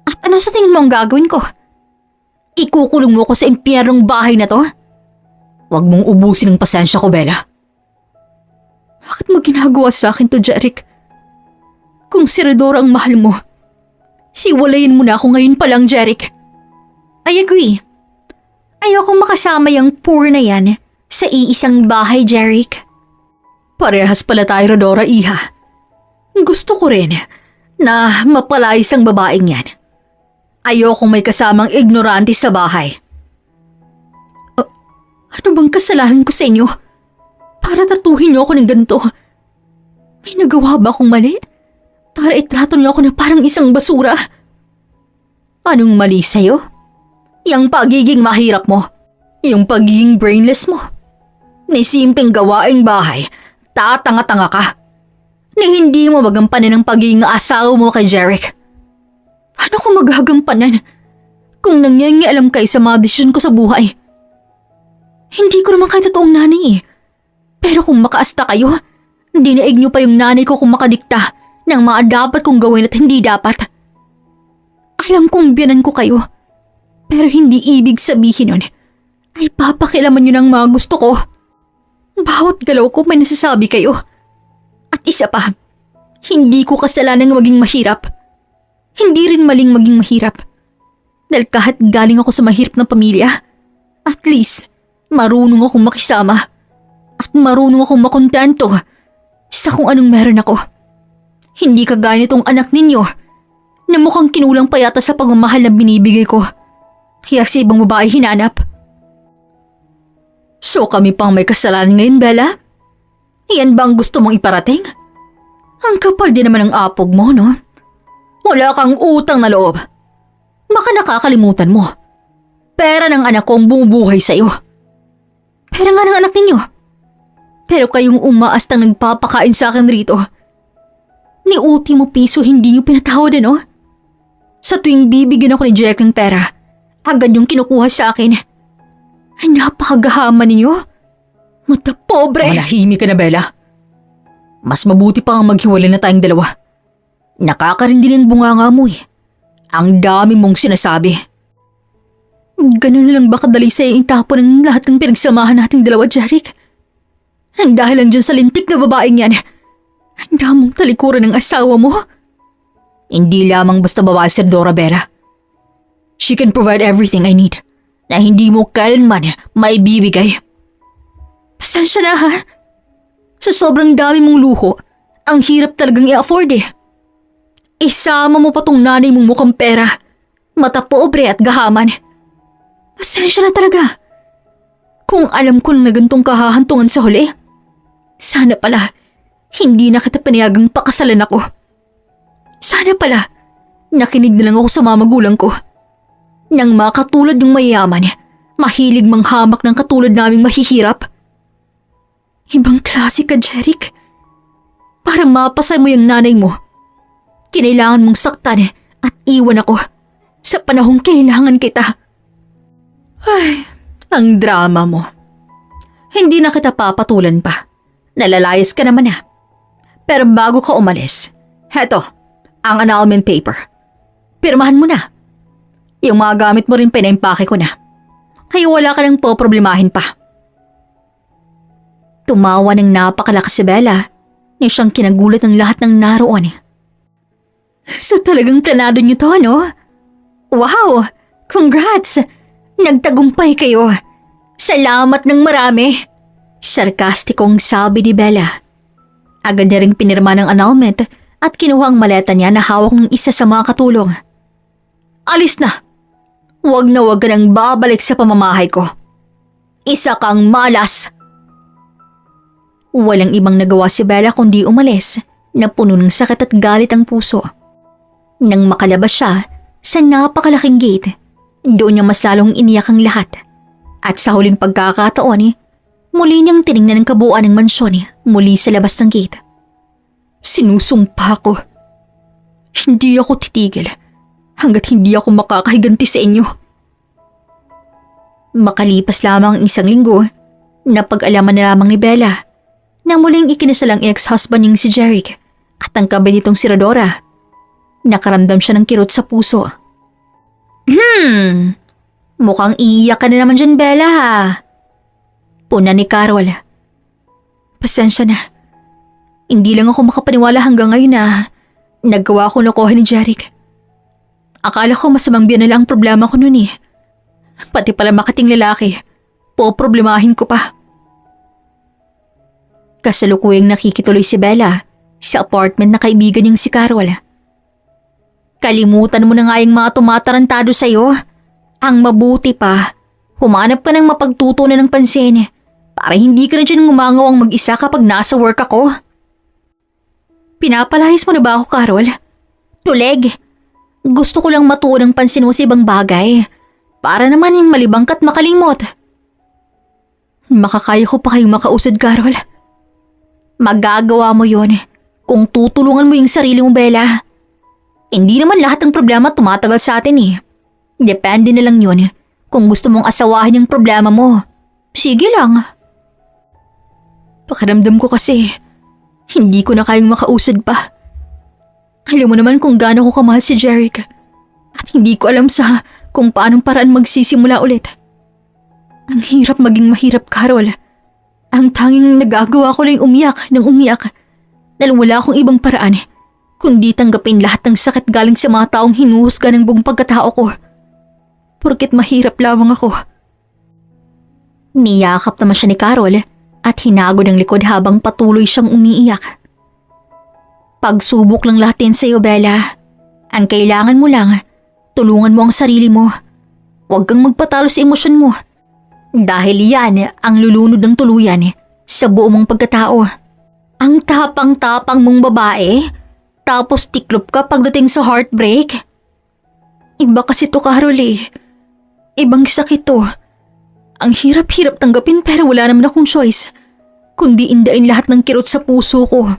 A: At ano sa tingin mo ang gagawin ko? Ikukulong mo ko sa impyernong bahay na to? Huwag mong ubusin ang pasensya ko, Bella. Bakit mo ginagawa sa akin to, Jeric? Kung si Rodora ang mahal mo, hiwalayin mo na ako ngayon pa lang, Jeric. I agree. Ayokong makasama yung poor na yan sa iisang bahay, Jeric. Parehas pala tayo, Rodora, iha. Gusto ko rin na mapalayas ang babaeng yan. Ayokong may kasamang ignorante sa bahay. Ano bang kasalanan ko sa inyo? Para tatuhin niyo ako ng ganito. May nagawa ba akong mali? Para itrato niyo ako na parang isang basura? Anong mali sa'yo? Yung pagiging mahirap mo. Yung pagiging brainless mo. Ni simpleng gawaing bahay, tatanga-tanga ka. Ni hindi mo magampanan ang pagiging asawa mo kay Jeric. Paano ko magagampanan kung nangyayang kayo sa mga desisyon ko sa buhay? Hindi ko naman kayo totoong nanay eh. Pero kung makaasta kayo, dinaig niyo pa yung nanay ko kung makadikta ng mga dapat kong gawin at hindi dapat. Alam kong biyanan ko kayo, pero hindi ibig sabihin nun ay papakilaman niyo ng mga gusto ko. Bawat galaw ko may nasasabi kayo. At isa pa, hindi ko kasalanang maging mahirap. Hindi rin maling maging mahirap. Dahil kahit galing ako sa mahirap na pamilya, at least marunong akong makisama. At marunong akong makontento sa kung anong meron ako. Hindi kagaya nitong anak ninyo na mukhang kinulang pa yata sa pagmamahal na binibigay ko. Kaya sa ibang babae hinanap. So kami pang may kasalanan ngayon, Bella? Iyan ba ang gusto mong iparating? Ang kapal din naman ng apog mo, no? Wala kang utang na loob. Baka nakakalimutan mo. Pera ng anak kong bumubuhay sa'yo. Pera nga ng anak ninyo. Pero kayong umaastang nagpapakain sa akin rito. Ni ultimo piso hindi niyo pinatawad, no? Sa tuwing bibigyan ako ni Jack ng pera, agad yung kinukuha sa akin. Ay, napakagahama ninyo. Mata pobre. Manahimik ka na, Bella. Mas mabuti pa ang maghiwalay na tayong dalawa. Nakakarindi ng bunganga mo eh. Ang dami mong sinasabi. Ganun na lang ba kadali sa'yo itapon ng lahat ng pinagsamahan nating dalawa, Jeric? Ang dahil lang dyan sa lintik na babaeng yan, handa mong talikuran ng asawa mo? Hindi lamang basta babae si Dora, Bella. She can provide everything I need na hindi mo kailanman maibibigay. Pasensya na ha. Sa sobrang dami mong luho, ang hirap talagang i-afford eh. Isama mo pa tong nanay mong mukhang pera, mata pobre at gahaman. Pasensya na talaga. Kung alam ko na gantong kahahantungan sa huli, sana pala hindi na kita pinayagang pakasalan ako. Sana pala nakinig na lang ako sa mga magulang ko. Nang makatulad yung mayaman, mahilig manghamak ng katulad naming mahihirap. Ibang klase ka, Jeric. Para mapasay mo yung nanay mo, kinailangan mong saktan at iwan ako sa panahong kailangan kita. Ay, ang drama mo. Hindi na kita papatulan pa. Nalalayas ka naman na. Pero bago ka umalis, heto, ang annulment paper. Pirmahan mo na. Yung mga gamit mo rin pinaimpake ko na. Kaya wala ka nang poproblemahin pa. Tumawa ng napakalakas si Bella. Niya siyang kinagulat ng lahat ng naroon. So talagang planado niyo to, no? Wow! Congrats! Nagtagumpay kayo. Salamat ng marami. Sarkastikong sabi ni Bella. Agad niya ring pinirma ng annulment at kinuha ang maleta niya na hawak ng isa sa mga katulong. Alis na! Huwag na huwag ka nang babalik sa pamamahay ko. Isa kang malas! Walang ibang nagawa si Bella kundi umalis na puno ng sakit at galit ang puso. Nang makalabas siya, sa napakalaking gate. Doon niya mas lalong iniyak ang lahat. At sa huling pagkakataon, muli niyang tiningnan ang kabuuan ng mansyon muli sa labas ng gate. Sinusumpa ko. Hindi ako titigil hanggat hindi ako makakahiganti sa inyo. Makalipas lamang ang isang linggo, napag-alaman na lamang ni Bella na muling ikinasal ang ex-husband niyang si Jeric at ang kabay nitong si Rodora. Nakaramdam siya ng kirot sa puso. Mukhang iiyak ka na naman dyan, Bella ha. Puna ni Carol. Pasensya na. Hindi lang ako makapaniwala hanggang ngayon na naggawa ko lokohin ni Jeric. Akala ko masamang biyan na lang ang problema ko noon Pati pala makating lalaki, poproblemahin ko pa. Kasalukuyang nakikituloy si Bella sa apartment na kaibigan niyang si Carol. Kalimutan mo na nga yung mga tumatarantado sa'yo. Ang mabuti pa, humanap ka ng mapagtutunan ng pansin para hindi ka na dyan ngumangawang mag-isa kapag nasa work ako. Pinapalayas mo na ba ako, Carol? Tuleg, gusto ko lang matuon ng pansin mo sa ibang bagay para naman malibang ka't makalimot. Makakaya ko pa kayong makausad, Carol. Magagawa mo yon kung tutulungan mo yung sarili mo, Bella. Hindi naman lahat ng problema tumatagal sa atin Depende na lang yun kung gusto mong asawahin yung problema mo. Sige lang. Pakiramdam ko kasi hindi ko na kayang makausad pa. Alam mo naman kung gaano ko kamahal si Jeric at hindi ko alam sa kung paanong paraan magsisimula ulit. Ang hirap maging mahirap, Carol. Ang tanging nagagawa ko lang umiyak ng umiyak dahil wala akong ibang paraan kundi tanggapin lahat ng sakit galing sa mga taong hinuhusga ng buong pagkatao ko. Porket mahirap lamang ako. Niyakap naman siya ni Carol at hinagod ang likod habang patuloy siyang umiiyak. Pagsubok lang lahat yan sa'yo, Bella. Ang kailangan mo lang, tulungan mo ang sarili mo. Huwag kang magpatalo sa emosyon mo. Dahil yan ang lulunod ng tuluyan sa buo mong pagkatao. Ang tapang-tapang mong babae, tapos tiklop ka pagdating sa heartbreak. Iba kasi to, Carol Ibang sakit to. Ang hirap-hirap tanggapin pero wala naman akong choice kundi indain lahat ng kirot sa puso ko.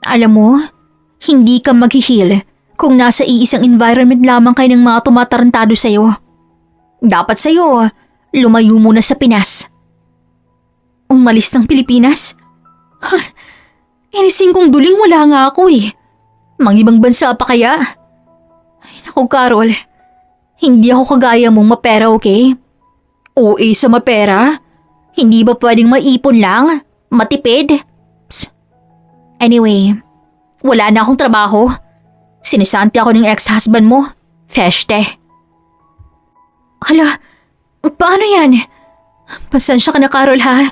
A: Alam mo, hindi ka mag-heal kung nasa iisang environment lamang kayo ng mga tumatarantado sa'yo. Dapat sa'yo, lumayo muna sa Pinas. Umalis ng Pilipinas? Inising kong duling wala nga ako Mangibang bansa pa kaya? Ay naku, Carol. Hindi ako kagaya mong mapera, okay? OA sa mapera? Hindi ba pwedeng maipon lang? Matipid? Psst. Anyway, wala na akong trabaho. Sinisanti ako ng ex-husband mo. Feste. Hala, paano yan? Pasensya ka na, Carol ha.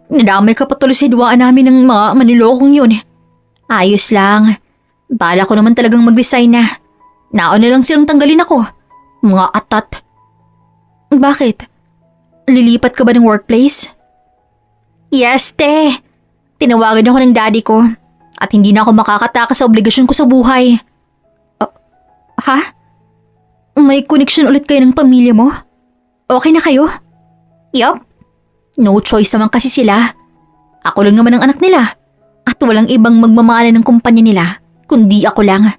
A: Nadamay ka patuloy sa hiwaan namin ng mga manilokong yun. Ayos lang. Bala ko naman talagang mag-resign na. Nauna lang silang tanggalin ako. Mga atat. Bakit? Lilipat ka ba ng workplace? Yes, te. Tinawagan ako ng daddy ko at hindi na ako makakatakas sa obligasyon ko sa buhay. Ha? May connection ulit kayo ng pamilya mo? Okay na kayo? Yup. No choice naman kasi sila. Ako lang naman ang anak nila at walang ibang magmamana ng kumpanya nila kundi ako lang.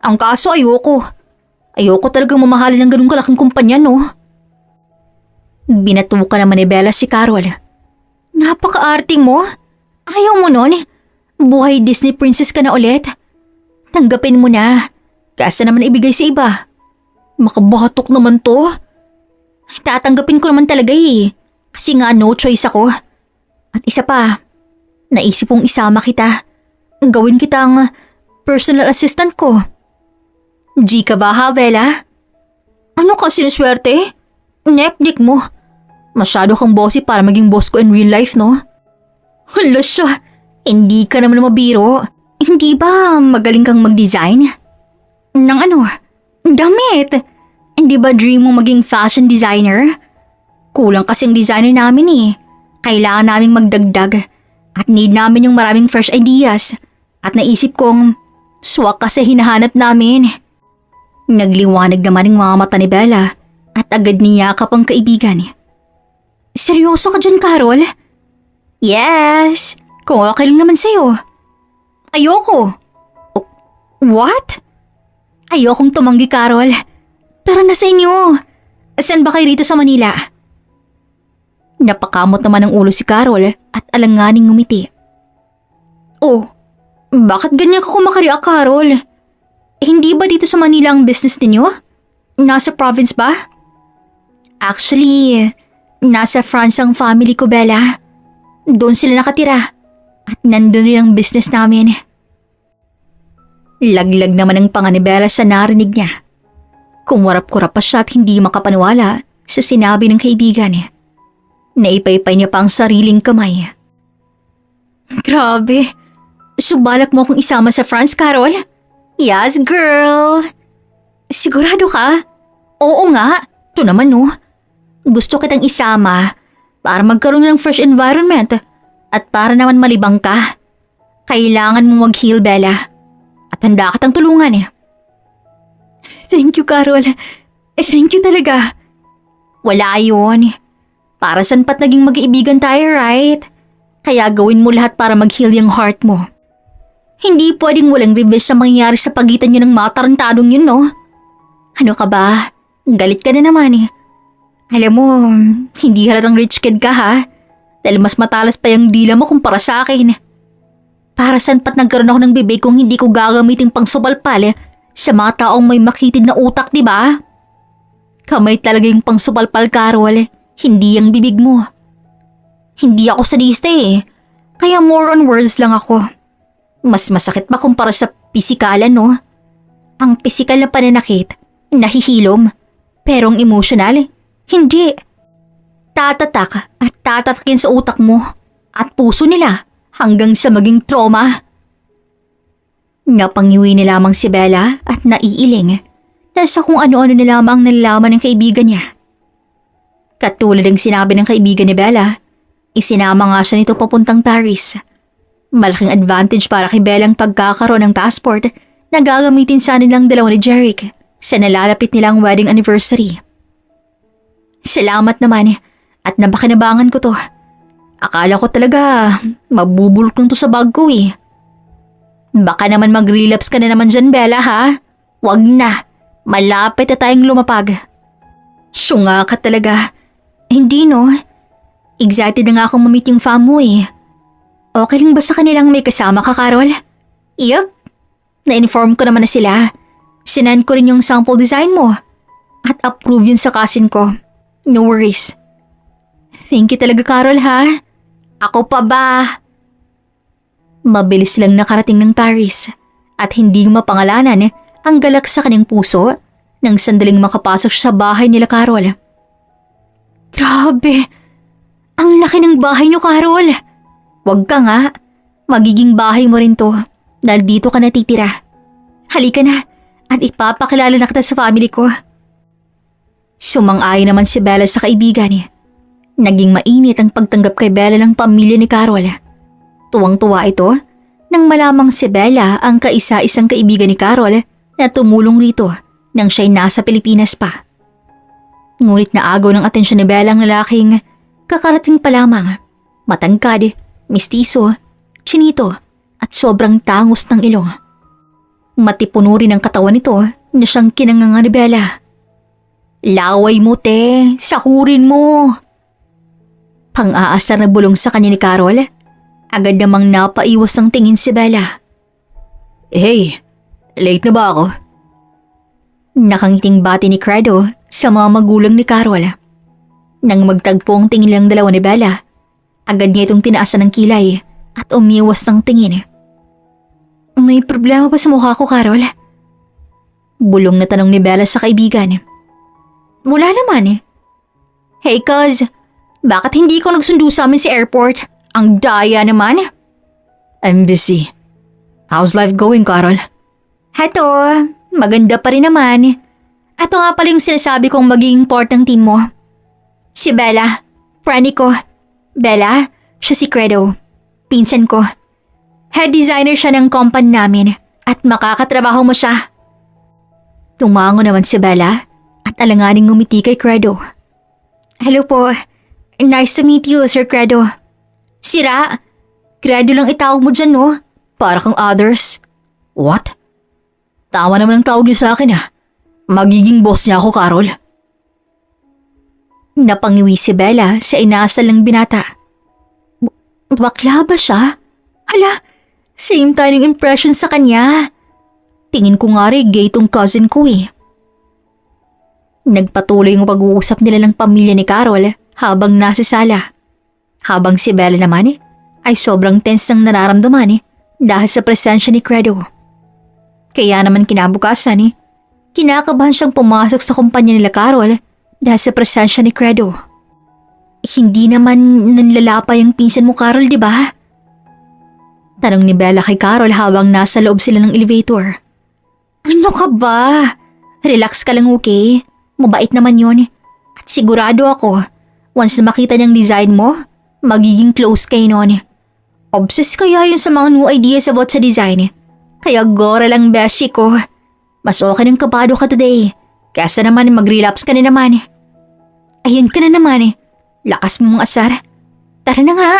A: Ang kaso ayoko. Ayoko talagang mamahalin ng ganung kalaking kumpanya, no? Binatuka naman ni Bella si Carol. Napaka-arte mo. Ayaw mo nun. Buhay Disney princess ka na ulit. Tanggapin mo na. Kasa naman ibigay sa iba. Makabahatok naman to. Tatanggapin ko naman talaga Kasi nga no choice ako. At isa pa, naisip kong isama kita. Gawin kitang personal assistant ko. G ka ba ha, Bella? Ano ka sinuswerte? Nepnik mo. Masyado kang bossy para maging boss ko in real life, no? Hala siya, hindi ka naman mabiro. Hindi ba magaling kang mag-design? Nang ano? Damit! Hindi ba dream mo maging fashion designer? Kulang kasi ang designer namin Kailangan naming magdagdag at need namin yung maraming fresh ideas. At naisip kong swak kasi hinahanap namin. Nagliwanag naman ang mga mata ni Bella at agad niyakap ang kaibigan. Seryoso ka dyan, Carol? Yes, kung okay lang naman sa'yo. Ayoko. What? Ayokong tumanggi, Carol. Tara na sa inyo. Saan ba kayo rito sa Manila? Napakamot naman ang ulo si Carol at alanganing ngumiti. Oh, bakit ganyan ka kumakaria, Carol? Hindi ba dito sa Manila ang business ninyo? Nasa province ba? Actually, nasa France ang family ko, Bella. Doon sila nakatira. At nandun rin ang business namin. Laglag naman ang panga ni Bella sa narinig niya. Kumarap-kurap pa siya at hindi makapaniwala sa sinabi ng kaibigan. Naipaypay niya pa ang sariling kamay. Grabe. Subalak mo akong isama sa France, Carol? Yes, girl. Sigurado ka? Oo nga. Ito naman, no. Gusto kitang isama para magkaroon ng fresh environment at para naman malibang ka. Kailangan mo mag-heal, Bella. At handa kitang tulungan. Thank you, Carol. Thank you talaga. Wala yun. Para saan pat naging mag-iibigan tayo, right? Kaya gawin mo lahat para mag-heal yung heart mo. Hindi pwedeng walang revenge sa mangyayari sa pagitan niyo ng mga tarantadong yun, no? Ano ka ba? Galit ka na naman. Alam mo, hindi halatang rich kid ka, ha? Dahil mas matalas pa yung dila mo kumpara sa akin. Para saan pat nagkaroon ako ng bibig kung hindi ko gagamitin pang subalpal sa mga taong may makitid na utak, di ba? Kamay talaga yung pang subalpal, Carol. Hindi ang bibig mo. Hindi ako sadista kaya more on words lang ako. Mas masakit pa kumpara sa pisikalan, no? Ang pisikal na pananakit, nahihilom. Pero ang emotional, hindi. Tatatak at tatatakin sa utak mo at puso nila hanggang sa maging trauma. Napangiwi ni lamang si Bella at naiiling dahil sa kung ano-ano na lamang nalalaman ng kaibigan niya. Katulad ng sinabi ng kaibigan ni Bella, isinama nga siya nito papuntang Paris. Malaking advantage para kay Bella ang pagkakaroon ng passport na gagamitin sa nilang dalawa ni Jeric sa nalalapit nilang wedding anniversary. Salamat naman at napakinabangan ko to. Akala ko talaga mabubulok lang to sa bag ko. Baka naman mag-relapse ka na naman dyan, Bella, ha? Wag na. Malapit na tayong lumapag. Syunga ka talaga. Hindi, no? Excited na nga akong mamit yung fam mo. Okay lang ba sa kanilang may kasama ka, Carol? Yup. Na-inform ko naman na sila. Sinend ko rin yung sample design mo. At approve yun sa cousin ko. No worries. Thank you talaga, Carol, ha? Ako pa ba? Mabilis lang nakarating ng Paris at hindi mapangalanan ang galak sa kanyang puso nang sandaling makapasok siya sa bahay nila, Carol. Grabe! Ang laki ng bahay niyo, Carol! Wag ka nga. Magiging bahay mo rin to dahil dito ka natitira. Halika na at ipapakilala na kita sa family ko. Sumang-ayon naman si Bella sa kaibigan. Naging mainit ang pagtanggap kay Bella ng pamilya ni Carol. Tuwang-tuwa ito nang malamang si Bella ang kaisa-isang kaibigan ni Carol na tumulong rito nang siya'y nasa Pilipinas pa. Ngunit naagaw ng atensyon ni Bella ang lalaking kakarating pa lamang, matangkad, mistiso, chinito at sobrang tangos ng ilong. Matipuno rin ang katawan nito na siyang kinanganga ni Bella. Laway mo, te, sahurin mo. Pang-aasar na bulong sa kanya ni Carol, agad namang napaiwas ang tingin si Bella. Hey, late na ba ako? Nakangiting bati ni Credo sa mga magulang ni Carol. Nang magtagpo ang tingin lang dalawa ni Bella, agad niya itong tinaasan ng kilay at umiwas ng tingin. May problema ba sa mukha ko, Carol? Bulong na tanong ni Bella sa kaibigan. Wala naman. Hey, cuz, bakit hindi ko nagsundo sa amin sa airport? Ang daya naman. I'm busy. How's life going, Carol? Heto, maganda pa rin naman. Ito nga pala yung sinasabi kong magiging part ng team mo. Si Bella, friend ko. Bella, siya si Credo. Pinsan ko. Head designer siya ng company namin at makakatrabaho mo siya. Tumango naman si Bella at alanganing ngumiti kay Credo. Hello po. Nice to meet you, Sir Credo. Sira, Credo lang itawag mo dyan, no? Para kang others. What? Tama naman ang tawag niyo sa akin, Magiging boss niya ako, Carol. Napangiwi si Bella sa inasal ng binata. Bakla ba siya? Hala, same tayo ng impression sa kanya. Tingin ko nga rin gay tong cousin ko Nagpatuloy ang pag-uusap nila ng pamilya ni Carol habang nasa sala. Habang si Bella naman ay sobrang tense ng nararamdaman dahil sa presensya ni Credo. Kaya naman kinabukasan kinakabahan siyang pumasok sa kumpanya nila Carol dahil sa presensya ni Credo. Hindi naman nanlalapay ang pinsan mo, Carol, di ba? Tanong ni Bella kay Carol habang nasa loob sila ng elevator. Ano ka ba? Relax ka lang, okay? Mabait naman yon. At sigurado ako, once na makita niyang design mo, magiging close kayo noon. Obsessed kaya yun sa mga new ideas about sa design. Kaya gora lang beshi ko. Mas okay ng kabado ka today. Kesa naman mag-relapse ka na naman. Ayun ka na naman Lakas mo mong asar. Tara na nga.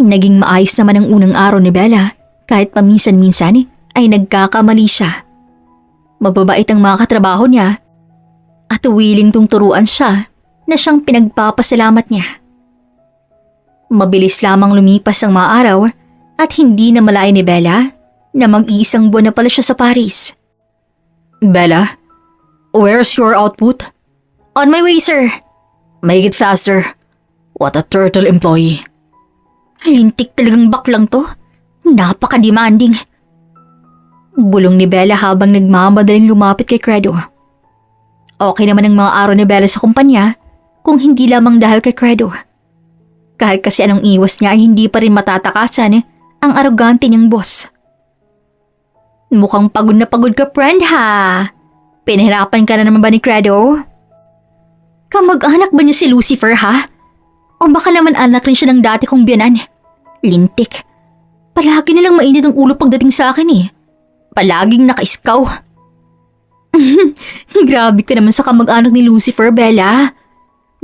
A: Naging maayos naman ang unang araw ni Bella kahit paminsan-minsan ay nagkakamali siya. Mababait ang mga katrabaho niya at willing tong turuan siya na siyang pinagpapasalamat niya. Mabilis lamang lumipas ang mga araw at hindi na malayo ni Bella na mag-iisang buwan na pala siya sa Paris. Bella, where's your output? On my way, sir. Make it faster. What a turtle employee. Lintik talagang baklang to. Napaka-demanding. Bulong ni Bella habang nagmamadaling lumapit kay Credo. Okay naman ang mga araw ni Bella sa kumpanya kung hindi lamang dahil kay Credo. Kahit kasi anong iwas niya ay hindi pa rin matatakasan ang arogante niyang boss. Mukhang pagod na pagod ka, friend, ha? Pinahirapan ka na naman ba ni Credo? Kamag-anak ba niya si Lucifer, ha? O baka naman anak rin siya ng dati kong biyanan? Lintik. Palagi nilang mainit ang ulo pagdating sa akin Palaging naka-iskaw. Grabe ka naman sa kamag-anak ni Lucifer, Bella.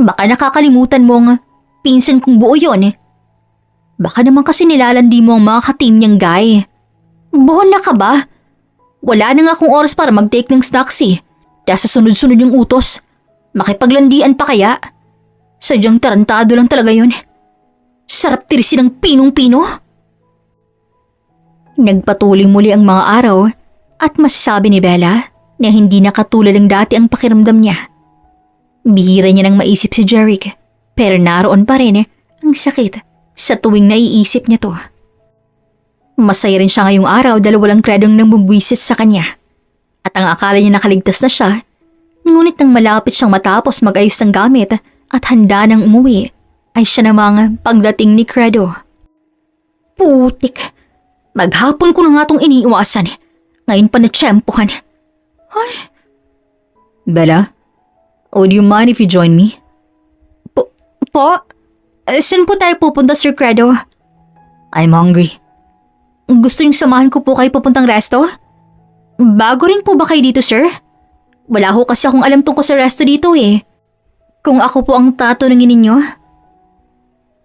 A: Baka nakakalimutan mong pinsan kong buo yun Baka naman kasi nilalandi mo ang mga ka-team niyang guy. Buhon na ka ba? Wala na nga akong oras para mag-take ng snacks Dahil sa sunod-sunod yung utos. Makipaglandian pa kaya? Sadyang tarantado lang talaga yun. Sarap tirisin ng pinong-pino. Nagpatuloy muli ang mga araw at masasabi ni Bella na hindi na katulad ng dati ang pakiramdam niya. Bihira niya nang maisip si Jeric pero naroon pa rin ang sakit sa tuwing naiisip niya to. Masaya rin siya ngayong araw dahil walang Credong nang bubwisit sa kanya. At ang akala niya nakaligtas na siya, ngunit nang malapit siyang matapos mag-ayos ng gamit at handa nang umuwi, ay siya namang pagdating ni Credo. Putik! Maghapon ko na nga itong iniiwasan. Ngayon pa natsyempohan. Ay! Bella, would you mind if you join me? Po? Saan po tayo pupunta, Sir Credo? I'm hungry. Gusto niyong samahan ko po kayo papuntang resto? Bago rin po ba kayo dito, sir? Wala ho kasi akong alam tungkol sa resto dito Kung ako po ang tatanungin ninyo.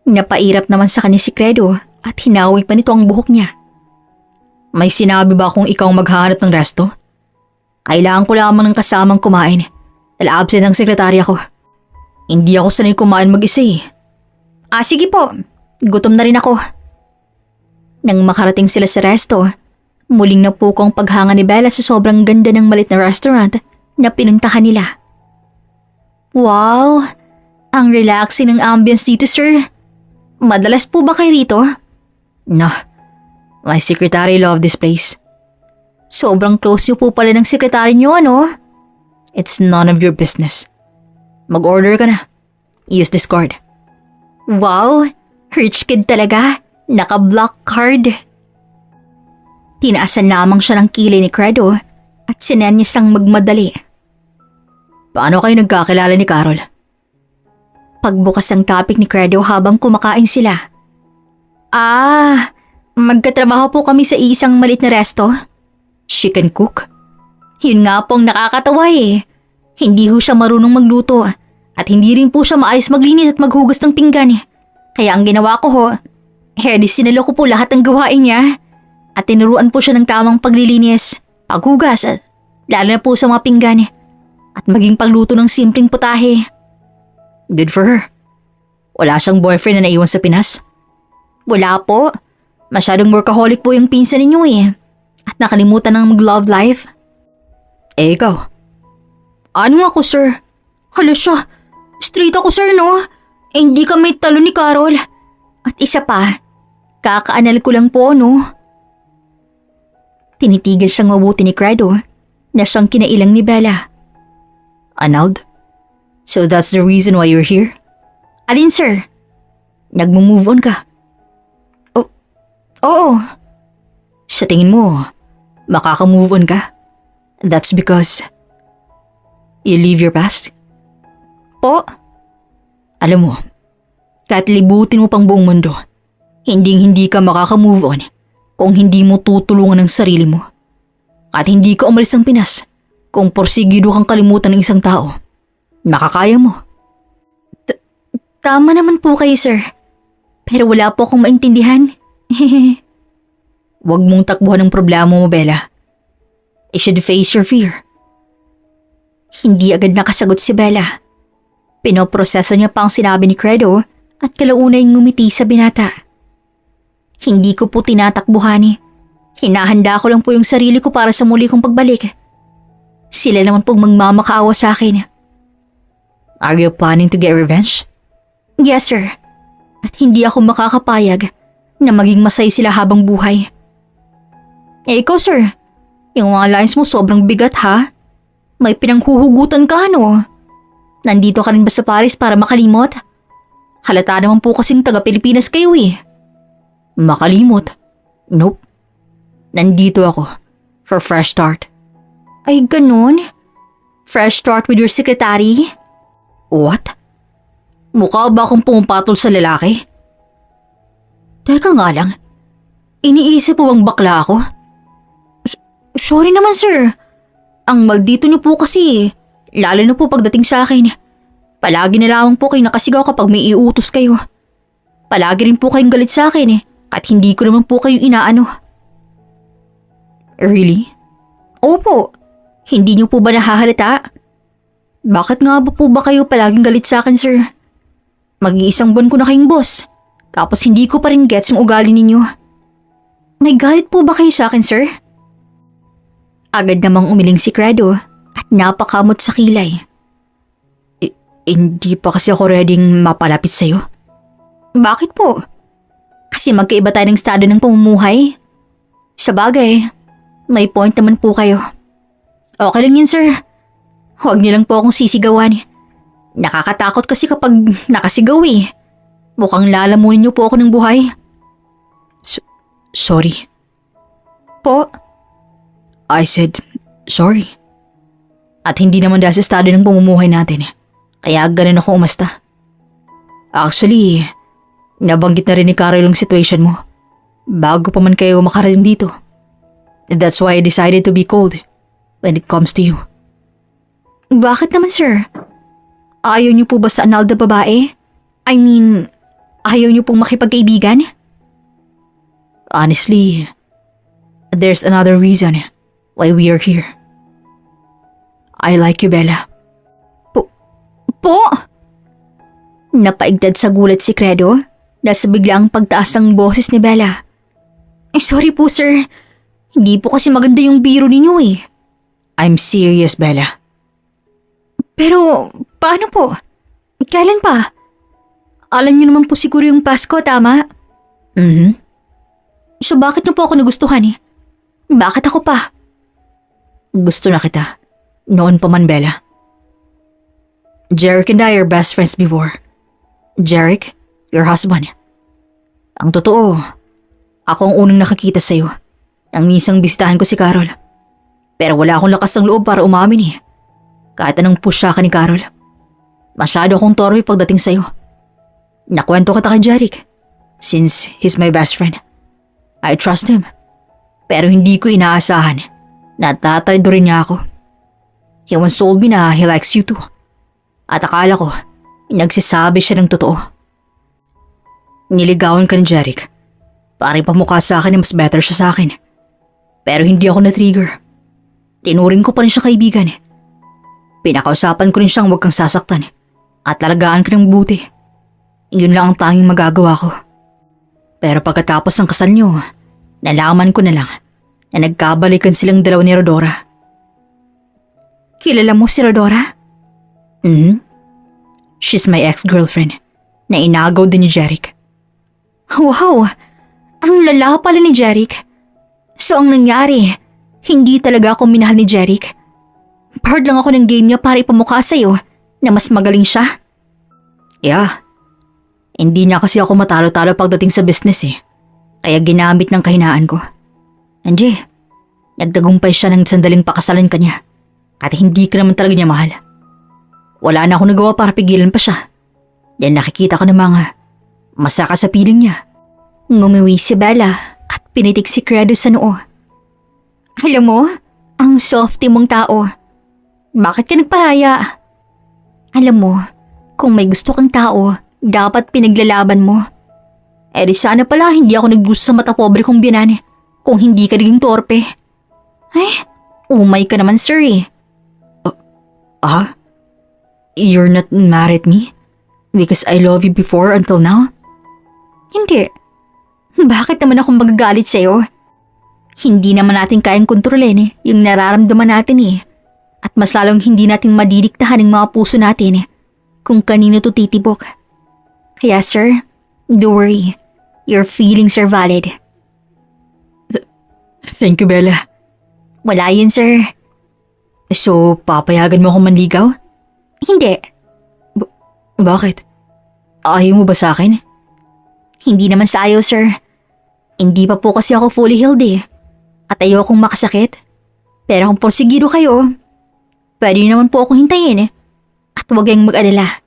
A: Napairap naman sa kanya si Credo at hinawi pa nito ang buhok niya. May sinabi ba akong ikaw maghahanap ng resto? Kailangan ko lamang ng kasamang kumain dahil absent ang sekretarya ko. Hindi ako sanay kumain mag-isa sige po. Gutom na rin ako. Nang makarating sila sa resto, muling napuko ang paghanga ni Bella sa sobrang ganda ng malit na restaurant na pinuntahan nila. Wow! Ang relaxing ng ambience dito, sir. Madalas po ba kayo rito? No. My secretary love this place. Sobrang close niyo po pala ng sekretary niyo, ano? It's none of your business. Mag-order ka na. Use this card. Wow! Rich kid talaga. Naka-block card. Tinaasan lamang siya ng kilay ni Credo at sinenya siyang magmadali. Paano kayo nagkakilala ni Carol? Pagbukas ng topic ni Credo habang kumakain sila. Magkatrabaho po kami sa isang malit na resto. She can cook? Yun nga po ang nakakatawa eh. Hindi ho siya marunong magluto at hindi rin po siya maayos maglinis at maghugas ng pinggan. Kaya ang ginawa ko ho, di sinalo ko po lahat ng gawain niya at tinuruan po siya ng tamang paglilinis, paghugas at lalo na po sa mga pinggan at maging pagluto ng simpleng putahe.
B: Good for her. Wala siyang boyfriend na naiwan sa Pinas?
A: Wala po. Masyadong workaholic po yung pinsan ninyo eh. At nakalimutan ng mag-love life.
B: Eh ikaw?
A: Ano ako sir? Hala siya. Straight ako sir no? Hindi kami talo ni Carol. At isa pa, kakaanal ko lang po no? Tinitigan siyang mabuti ni Credo na siyang kinailang ni Bella.
B: Annulled? So that's the reason why you're here?
A: Alin sir?
B: Nagmo-move on ka?
A: Oo.
B: Sa tingin mo, makaka-move on ka? That's because you leave your past?
A: Po?
B: Alam mo, kahit libutin mo pang buong mundo, hindi ka makaka-move on kung hindi mo tutulungan ang sarili mo. At hindi ka umalis ng Pinas kung porsigido kang kalimutan ng isang tao. Nakakaya mo.
A: Tama naman po kayo sir. Pero wala po akong maintindihan.
B: Huwag mong takbuhan ang problema mo, Bella. You should face your fear.
A: Hindi agad nakasagot si Bella. Pinoproseso niya pa ang sinabi ni Credo at kalaunay ngumiti sa binata. Hindi ko po tinatakbuhan. Hinahanda ko lang po yung sarili ko para sa muli kong pagbalik. Sila naman pong magmamakaawa sa akin.
B: Are you planning to get revenge?
A: Yes sir. At hindi ako makakapayag na maging masay sila habang buhay. Eh ikaw sir, yung mga lines mo sobrang bigat ha? May pinanghuhugutan ka ano? Nandito ka rin ba sa Paris para makalimot? Halata naman po kasing taga-Pilipinas kayo eh.
B: Makalimot? Nope. Nandito ako for fresh start.
A: Ay ganun? Fresh start with your secretary?
B: What? Mukha ba akong pumapatol sa lalaki? Teka nga lang, iniisip mo bang bakla ako?
A: Sorry naman sir. Ang maldito niyo po kasi, lalo na po pagdating sa akin. Palagi na lamang po kayo nakasigaw kapag may iutos kayo. Palagi rin po kayong galit sa akin at hindi ko naman po kayo inaano.
B: Really?
A: Opo, hindi niyo po ba nahahalata? Bakit nga po ba kayo palaging galit sa akin sir? Mag-iisang buwan ko na kayong boss, tapos hindi ko pa rin gets yung ugali ninyo. May galit po ba kayo sa akin sir? Agad namang umiling si Credo at napakamot sa kilay.
B: Hindi pa kasi ako readyng mapalapit sa'yo.
A: Bakit po? Kasi magkaiba tayo ng estado ng pamumuhay? Sa bagay, may point naman po kayo. Okay lang yun sir. Huwag niyo lang po akong sisigawan. Nakakatakot kasi kapag nakasigaw eh. Mukhang lalamunin niyo po ako ng buhay.
B: Sorry.
A: Po?
B: I said sorry. At hindi naman dahil sa estado ng pamumuhay natin. Kaya ganun ako umasta. Actually, nabanggit na rin ni Carol yung situation mo. Bago pa man kayo makarating dito. That's why I decided to be cold when it comes to you.
A: Bakit naman sir? Ayaw niyo po ba sa anal na babae? I mean, ayaw niyo pong makipagkaibigan?
B: Honestly, there's another reason why we are here. I like you, Bella.
A: Po? Napaigtad sa gulat si Credo dahil sa biglaang pagtaas ng boses ni Bella. Sorry po sir, hindi po kasi maganda yung biro ninyo eh.
B: I'm serious, Bella.
A: Pero paano po? Kailan pa? Alam niyo naman po siguro yung Pasko, tama?
B: Mhm.
A: So bakit niyo po ako nagustuhan eh? Bakit ako pa?
B: Gusto na kita. Noon pa man, Bella. Jeric and I are best friends before. Jeric, your husband. Ang totoo, ako ang unang nakakita sa'yo nang minsang bisitahan ko si Carol. Pero wala akong lakas ng loob para umamin eh. Kahit anong pusya ka ni Carol. Masyado akong torpe pagdating sa'yo. Nakwento kita kay Jeric since he's my best friend. I trust him. Pero hindi ko inaasahan Natatrado rin niya ako. He once told me na he likes you too. At akala ko, nagsasabi siya ng totoo. Niligawan ka ni Jeric. Parang pamukha sa akin na mas better siya sa akin. Pero hindi ako na-trigger. Tinuring ko pa rin siya kaibigan. Pinakausapan ko rin siyang huwag kang sasaktan at talagaan ka ng buti. Yun lang ang tanging magagawa ko. Pero pagkatapos ng kasal niyo, nalaman ko na lang na nagkabalikan silang dalawa ni Rodora.
A: Kilala mo si Rodora?
B: She's my ex-girlfriend na inagaw din ni Jeric.
A: Wow! Ang lala pala ni Jeric. So ang nangyari, hindi talaga ako minahal ni Jeric. Part lang ako ng game niya para ipamukha sa'yo na mas magaling siya.
B: Yeah. Hindi niya kasi ako matalo-talo pagdating sa business eh. Kaya ginamit ng kahinaan ko. Angie, nagtagumpay siya ng sandaling pakasalan ka niya. At hindi ka naman talaga niya mahal. Wala na ako nagawa para pigilan pa siya. Dahil nakikita ko ng mga masaka sa piling niya.
A: Ngumiwi si Bella at pinitik si Credo sa noo. Alam mo, ang softy mong tao. Bakit ka nagparaya? Alam mo, kung may gusto kang tao, dapat pinaglalaban mo. Eh di sana pala hindi ako naggusto sa mata pobre kong biyanan kung hindi ka naging torpe. Ay, umay ka naman sir eh.
B: You're not mad at me? Because I love you before until now?
A: Hindi. Bakit naman ako magagalit sa'yo? Hindi naman natin kayang kontrolin yung nararamdaman natin eh. At mas lalong hindi natin madidiktahan ng mga puso natin kung kanino to titibok. Kaya sir, don't worry. Your feelings are valid.
B: Thank you, Bella.
A: Wala yun sir.
B: So, papayagan mo akong manligaw?
A: Hindi.
B: Bakit? Ayaw mo ba sa akin?
A: Hindi naman sa ayaw sir. Hindi pa po kasi ako fully healed eh. At ayokong makasakit. Pero kung porsigido kayo, pwede naman po akong hintayin. At huwag kayong mag-alala.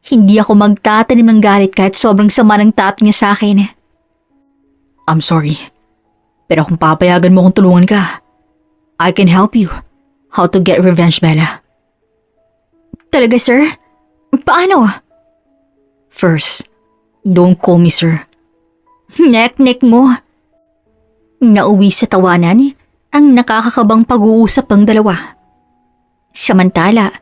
A: Hindi ako magtatanim ng galit kahit sobrang sama ng tato niya sa akin.
B: I'm sorry. Pero kung papayagan mo akong tulungan ka, I can help you. How to get revenge, Bella.
A: Talaga sir? Paano?
B: First, don't call me sir.
A: Nek-nek mo. Nauwi sa tawanan ang nakakakabang pag-uusap ng dalawa. Samantala,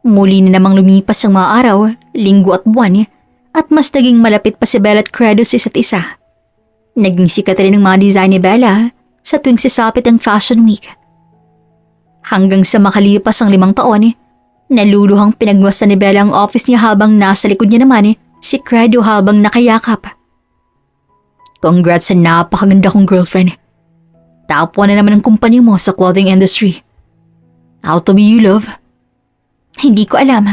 A: muli na namang lumipas ang mga araw, linggo at buwan at mas naging malapit pa si Bella at Credo sa isa't isa. Naging sikat rin ang mga design ni Bella sa tuwing sisapit ang Fashion Week. Hanggang sa makalipas ang 5 taon, naluluhang pinagwasta ni Bella ang office niya habang nasa likod niya naman si Credo habang nakayakap. Congrats sa napakaganda kong girlfriend. Top 1 na naman ang kumpanya mo sa clothing industry. How to be you, love? Hindi ko alam.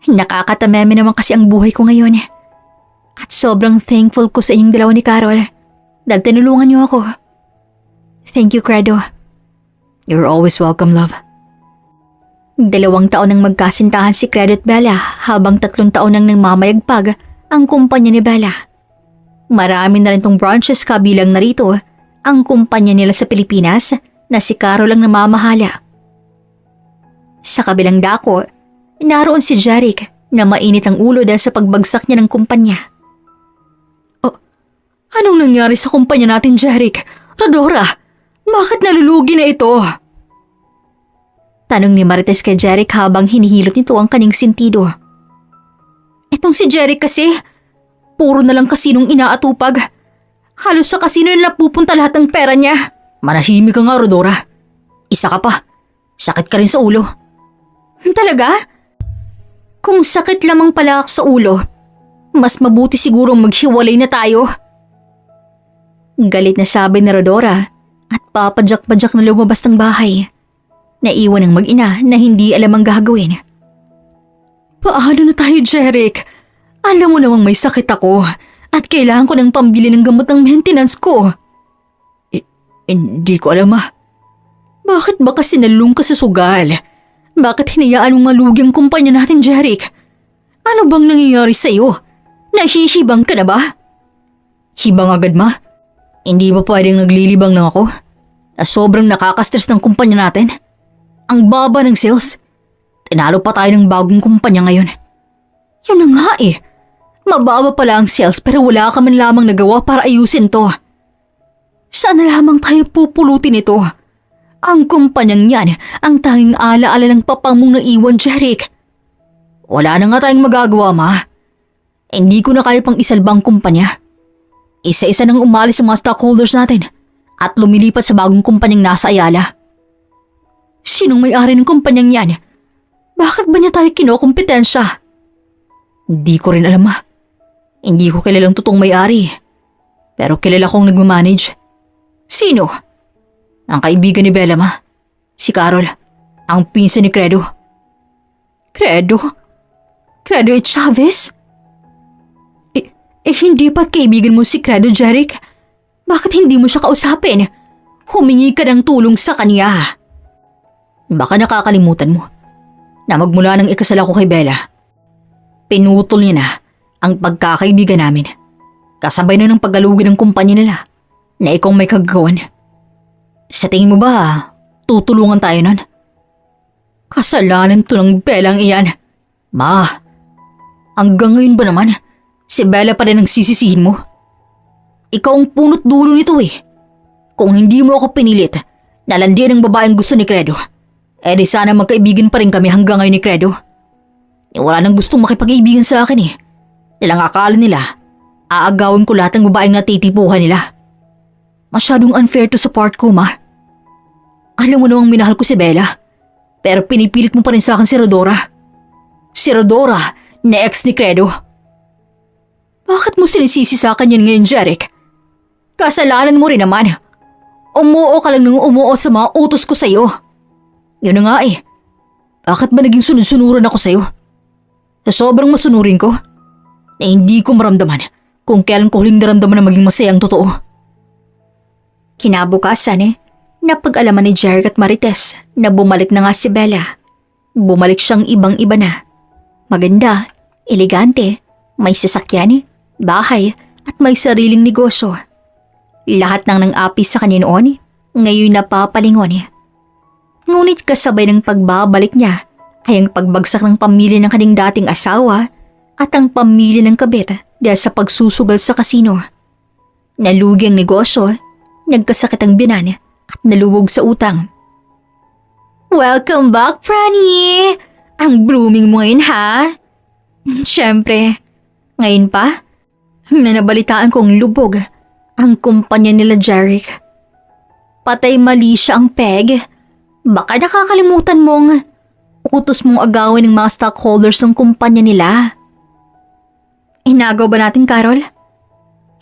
A: Nakakatameme naman kasi ang buhay ko ngayon. At sobrang thankful ko sa inyong dalawa ni Carol dahil tinulungan niyo ako. Thank you, Credo.
B: You're always welcome, love.
A: 2 taon nang magkasintahan si Credo at Bella habang 3 taon nang nangmamayagpag ang kumpanya ni Bella. Marami na rin tong branches kabilang narito ang kumpanya nila sa Pilipinas na si Carol ang namamahala. Sa kabilang dako, naroon si Jeric na mainit ang ulo dahil sa pagbagsak niya ng kumpanya. Anong nangyari sa kumpanya natin, Jeric? Rodora, bakit nalulugi na ito? Tanong ni Marites kay Jeric habang hinihilot nito ang kaning sentido. Itong si Jeric kasi, puro na lang kasinong inaatupag. Halos sa kasino na napupunta lahat ng pera niya.
B: Manahimik ka nga, Rodora. Isa ka pa. Sakit ka rin sa ulo.
A: Talaga? Kung sakit lamang pala ako sa ulo, mas mabuti sigurong maghiwalay na tayo. Galit na sabi ni Rodora at papadyak-padyak na lumabas ng bahay. Naiwan ang mag-ina na hindi alam ang gagawin. Paano na tayo, Jeric? Alam mo namang may sakit ako at kailangan ko ng pambili ng gamot ng maintenance ko.
B: Hindi ko alam, ma.
A: Bakit ba kasi nalung ka sa sugal? Bakit hinayaan mong malugi ang kumpanya natin, Jeric? Ano bang nangyayari sa'yo? Nahihibang ka na ba?
B: Hibang agad, ma? Hindi ba pwedeng naglilibang lang ako? na sobrang nakaka-stress ng kumpanya natin. Ang baba ng sales. Tinalo pa tayo ng bagong kumpanya ngayon.
A: Yun na nga eh. Mababa pala ang sales pero wala ka man lamang nagawa para ayusin to. Saan na lamang tayo pupulutin ito? Ang kumpanyang yan, ang tanging alaala ng papang mong naiwan, Jeric.
B: Wala na nga tayong magagawa, ma. Hindi ko na kaya pang isalbang kumpanya. Isa-isa nang umalis ang mga stockholders natin at lumilipat sa bagong kumpanyang nasa Ayala.
A: Sinong may-ari ng kumpanyang yan? Bakit ba niya tayo kinokompetensya?
B: Hindi ko rin alam, ma. Hindi ko kilalang totoong may-ari. Pero kilala kong nagmamanage.
A: Sino?
B: Ang kaibigan ni Bella, ma. Si Carol. Ang pinsan ni Credo.
A: Credo? Credo at Chavez? Hindi ba't kaibigan mo si Credo, Jeric? Bakit hindi mo siya kausapin? Humingi ka ng tulong sa kanya.
B: Baka nakakalimutan mo na magmula nang ikasal ako kay Bella, pinutol niya na ang pagkakaibigan namin. Kasabay na ng paggalugin ng kumpanya nila na ikaw may kagagawan. Sa tingin mo ba, tutulungan tayo nun?
A: Kasalanan to ng Bella ang iyan.
B: Ma, hanggang ngayon ba naman, si Bella pa rin ang sisisihin mo? Ikaw ang punot dulo nito eh. Kung hindi mo ako pinilit, nalandian ang babaeng gusto ni Credo, di sana magkaibigan pa rin kami hanggang ngayon ni Credo. Wala nang gustong makipag-iibigan sa akin eh. Nilang akala nila, aagawin ko lahat ng babaeng natitipuhan nila. Masyadong unfair to sa part ko, ma. Alam mo namang minahal ko si Bella, pero pinipilit mo pa rin sa akin si Rodora. Si Rodora, na ex ni Credo.
A: Bakit mo sinisisi sa akin yan ngayon, Jeric? Kasalanan mo rin naman. Umuo ka lang ng umuo sa mga utos ko sa'yo.
B: Yun na nga eh. Bakit ba naging sunod-sunuran ako sa'yo? Sa sobrang masunurin ko, na hindi ko maramdaman kung kailan ko huling naramdaman na maging masaya ang totoo.
A: Kinabukasan napag-alaman ni Jeric at Marites na bumalik na nga si Bella. Bumalik siyang ibang-iba na. Maganda, elegante, may sasakyan, bahay at may sariling negosyo. Lahat ng nang-apis sa kanya noon, ngayon napapalingon. Ngunit kasabay ng pagbabalik niya ay ang pagbagsak ng pamilya ng kanyang dating asawa at ang pamilya ng kabit dahil sa pagsusugal sa kasino. Nalugi ang negosyo, nagkasakit ang binan at naluwag sa utang. Welcome back, Franny! Ang blooming mo ngayon, ha? Siyempre, ngayon pa, na nabalitaan kong lubog ang kumpanya nila Jeric. Patay mali siya ang peg. Baka nakakalimutan mong utos mong agawin ng mga stockholders ng kumpanya nila. Inagaw ba natin, Carol?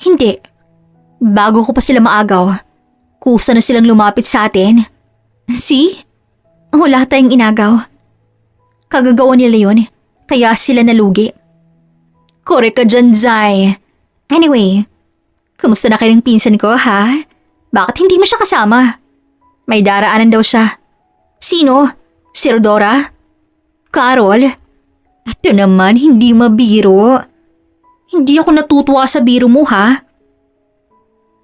A: Hindi. Bago ko pa sila maagaw, kusa na silang lumapit sa atin. See? Wala tayong inagaw. Kagagawa nila yun, kaya sila nalugi. Korek ka dyan, Zai. Anyway, kumusta na kayong pinsan ko, ha? Bakit hindi mo siya kasama? May daraanan daw siya. Sino? Si Rodora? Carol? Ito naman, hindi mabiro. Hindi ako natutuwa sa biro mo, ha?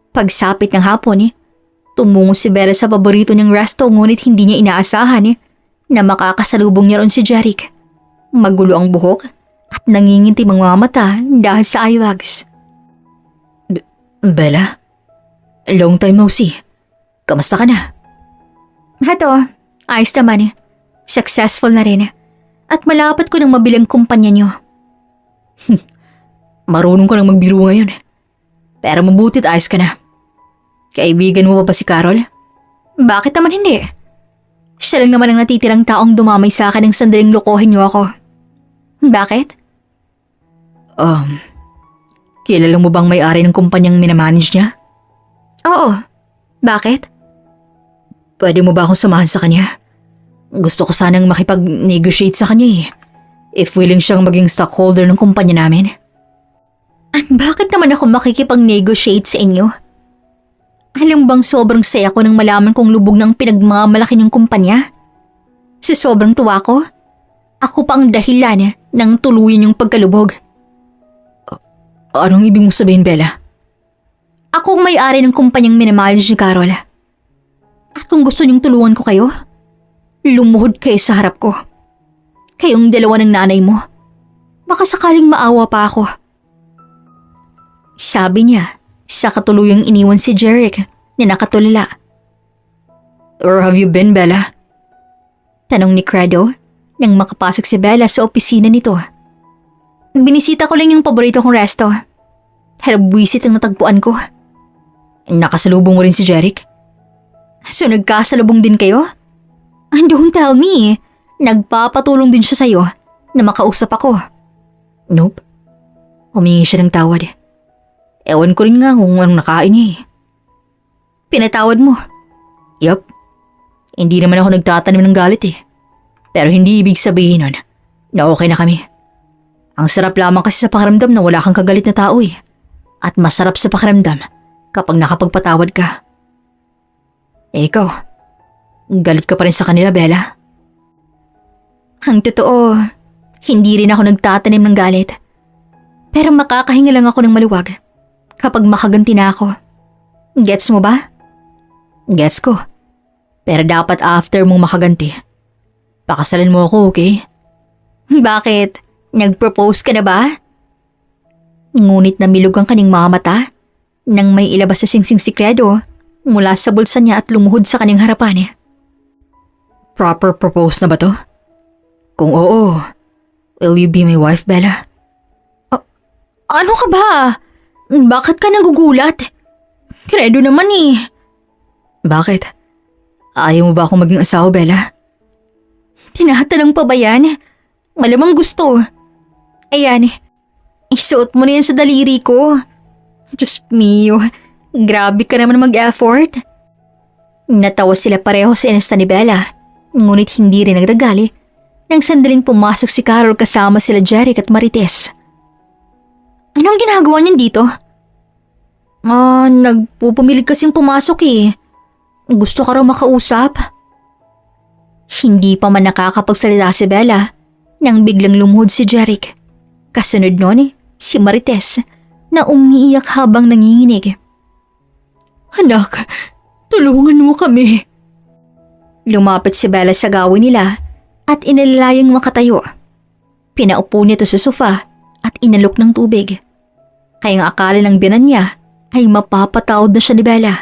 A: Pagsapit ng hapon, tumungo si Bella sa paborito niyang resto ngunit hindi niya inaasahan na makakasalubong niya ron si Jeric. Magulo ang buhok at nangingintim ang mga mata dahil sa eyebags.
B: Bella? Long time no see. Kamusta ka na?
A: Hato, ayos naman. Successful na rin. At malapit ko ng mabilang kumpanya niyo.
B: Marunong ka nang magbiro ngayon. Pero mabutit ayos ka na. Kaibigan mo pa ba si Carol?
A: Bakit naman hindi? Siya lang naman ang natitirang taong dumamay sa akin ng sandaling lokohin niyo ako. Bakit?
B: Kilala mo bang may-ari ng kumpanyang minamanage niya?
A: Oo. Bakit?
B: Pwede mo ba akong samahan sa kanya? Gusto ko sanang makipag-negotiate sa kanya. If willing siyang maging stockholder ng kumpanya namin.
A: At bakit naman ako makikipag-negotiate sa inyo? Alam bang sobrang saya ko nang malaman kong lubog ng pinagmamalaki ng kumpanya? Sa sobrang tuwa ko, ako pa ang dahilan ng tuluyan yung pagkalubog.
B: Anong ibig mong sabihin, Bella?
A: Ako ang may-ari ng kumpanyang minamanage ni Carol. At kung gusto niyong tulungan ko kayo, lumuhod kayo sa harap ko. Kayong dalawa ng nanay mo. Baka sakaling maawa pa ako. Sabi niya, sa katuluyang iniwan si Jeric na nakatulala.
B: Where have you been, Bella?
A: Tanong ni Credo nang makapasok si Bella sa opisina nito. Binisita ko lang yung paborito kong resto. Pero buwisit ang natagpuan ko.
B: Nakasalubong mo rin si Jeric?
A: So nagkasalubong din kayo? And don't tell me, nagpapatulong din siya sa'yo na makausap ako.
B: Nope. Humingi siya ng tawad. Ewan ko rin nga kung anong nakain niya eh.
A: Pinatawad mo?
B: Yup. Hindi naman ako nagtatanim ng galit eh. Pero hindi ibig sabihin nun na okay na kami. Ang sarap lamang kasi sa pakiramdam na wala kang kagalit na tao eh. At masarap sa pakiramdam kapag nakapagpatawad ka. Eh ikaw, galit ka pa rin sa kanila, Bella?
A: Ang totoo, hindi rin ako nagtatanim ng galit. Pero makakahinga lang ako ng maluwag kapag makaganti na ako. Gets mo ba?
B: Gets ko. Pero dapat after mong makaganti, pakasalan mo ako, okay?
A: Bakit? Nag-propose ka na ba? Ngunit namilog ang kaning mga mata nang may ilabas sa singsing si Credo mula sa bulsa niya at lumuhod sa kanyang harapan.
B: Proper propose na ba to? Kung oo, will you be my wife, Bella?
A: Ano ka ba? Bakit ka nagugulat? Credo naman eh.
B: Bakit? Ayaw mo ba akong maging asawa, Bella?
A: Tinatanong pa ba yan? Malamang gusto. Ayan, isuot mo na yan sa daliri ko. Diyos mio, grabe ka naman mag-effort. Natawa sila pareho sa inasta ni Bella, ngunit hindi rin nagdagali nang sandaling pumasok si Carol kasama sila Jeric at Marites. Anong ginagawa niyan dito? Nagpupumilig kasing pumasok eh. Gusto ka raw makausap? Hindi pa man nakakapagsalita si Bella nang biglang lumuhod si Jeric. Kasunod nun, si Marites na umiiyak habang nanginginig. Anak, tulungan mo kami. Lumapit si Bella sa gawin nila at inalalayang makatayo. Pinaupo niya to sa sofa at inalok ng tubig. Kaya ang akala ng binan niya ay mapapatawad na siya ni Bella.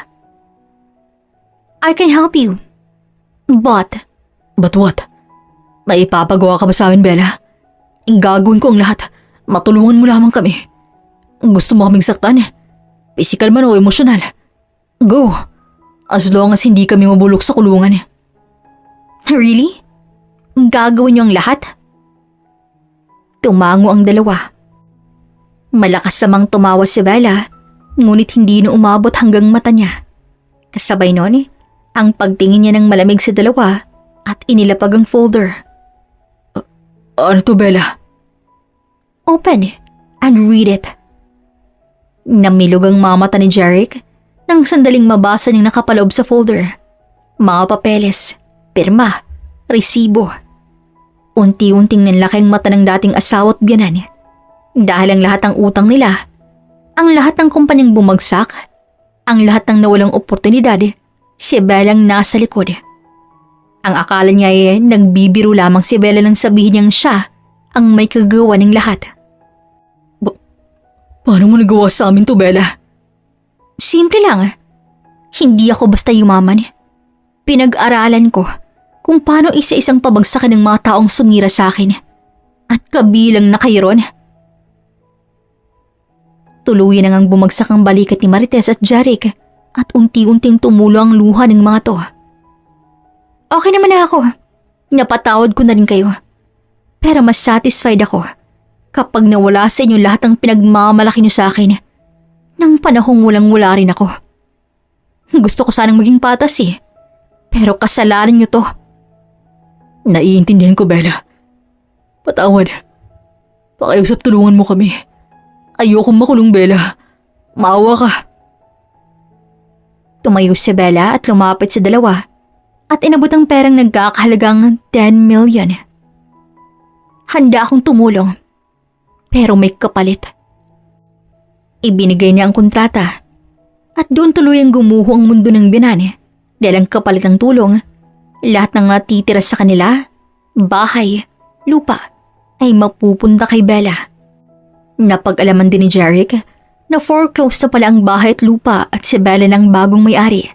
A: I can help you. But
B: what? May ipapagawa ka ba sa amin, Bella? Gagawin ko ang lahat. Matulungan mo lamang kami. Gusto mo kaming saktan? Physical man o emosyonal? Go. As long as hindi kami mabulok sa kulungan.
A: Really? Gagawin niyo ang lahat? Tumango ang dalawa. Malakas samang tumawa si Bella, ngunit hindi na umabot hanggang mata niya. Kasabay nun, ang pagtingin niya ng malamig sa dalawa at inilapag ang folder.
B: Ano to, Bella?
A: Open and read it. Namilog ang mga mata ni Jeric nang sandaling mabasa niyang nakapaloob sa folder. Mga papeles, pirma, resibo. Unti-unting nanlaki ang mata ng dating asawa at biyanan. Dahil ang lahat ng utang nila, ang lahat ng kumpanyang bumagsak, ang lahat ng nawalang oportunidad, si Bellang nasa likod. Ang akala niya ay nagbibiro lamang si Bella nang sabihin niyang siya ang may kagawa ng lahat.
B: Paano mo nagawa sa amin to, Bella?
A: Simple lang. Hindi ako basta yumaman. Pinag-aralan ko kung paano isa-isang pabagsakan ng mga taong sumira sa akin. At kabilang na kayo ron. Tuluyan na ngang bumagsak ang balikat ni Marites at Jeric at unti-unting tumulo ang luha ng mga to. Okay naman na ako. Napatawad ko na rin kayo. Pero mas satisfied ako kapag nawala sa inyo lahat ng pinagmamalaki niyo sa akin. Nang panahong walang-wala rin ako. Gusto ko sanang maging patas eh. Pero kasalanan niyo to.
B: Naiintindihan ko, Bella. Patawad. Pakiusap, tulungan mo kami. Ayokong makulong, Bella. Maawa ka.
A: Tumayo si Bella at lumapit sa dalawa at inabot ang perang nagkakahalagang 10 million. Handa akong tumulong, pero may kapalit. Ibinigay niya ang kontrata at doon tuluyang gumuho ang mundo ng binane
B: Dahil ang kapalit ng tulong, lahat ng natitira sa kanila, bahay, lupa, ay mapupunta kay Bella. Napag-alaman din ni Jeric na foreclosed na pala ang bahay at lupa at si Bella ng bagong may-ari.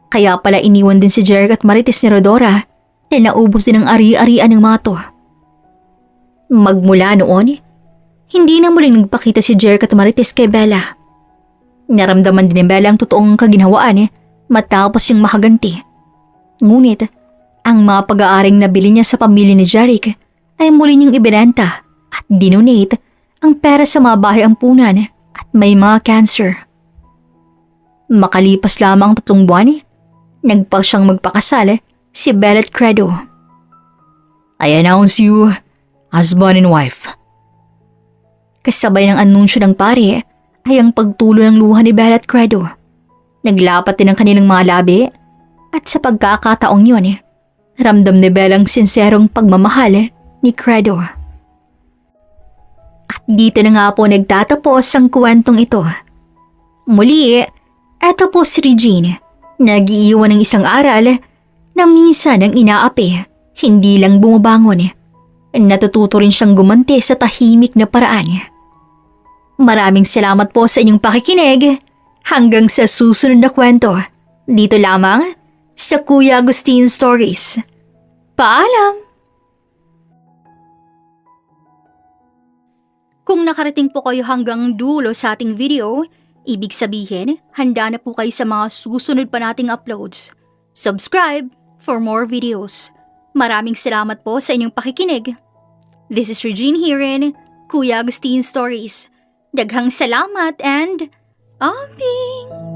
B: Kaya pala iniwan din si Jeric at Marites ni Rodora dahil naubos din ang ari-arian ng mga to. Magmula noon, hindi na muling nagpakita si Jeric at Marites kay Bella. Naramdaman din ni Bella ang totoong kaginhawaan matapos siyang makaganti. Ngunit, ang mga pag-aaring nabili niya sa pamilya ni Jeric ay muli niyang ibinenta at dinonate ang pera sa mga bahay ampunan at may mga cancer. Makalipas lamang 3 buwan, nagpa siyang magpakasal si Bella at Credo. I announce you, husband and wife. Kasabay ng anunsyo ng pare ay ang pagtulo ng luha ni Bella at Credo. Naglapat din ang kanilang mga labi at sa pagkakataong yun, ramdam ni Bella ang sinserong pagmamahal ni Credo. At dito na nga po nagtatapos ang kwentong ito. Muli, eto po si Regine, nag-iiwan ng isang aral na minsan ang inaapi, hindi lang bumabangon. Natututo rin siyang gumanti sa tahimik na paraan. Maraming salamat po sa inyong pakikinig. Hanggang sa susunod na kwento, dito lamang sa Kuya Agustin Stories. Paalam! Kung nakarating po kayo hanggang dulo sa ating video, ibig sabihin, handa na po kayo sa mga susunod pa nating uploads. Subscribe for more videos. Maraming salamat po sa inyong pakikinig. This is Regine Hiren, Kuya Agustin Stories. Daghang salamat and amping!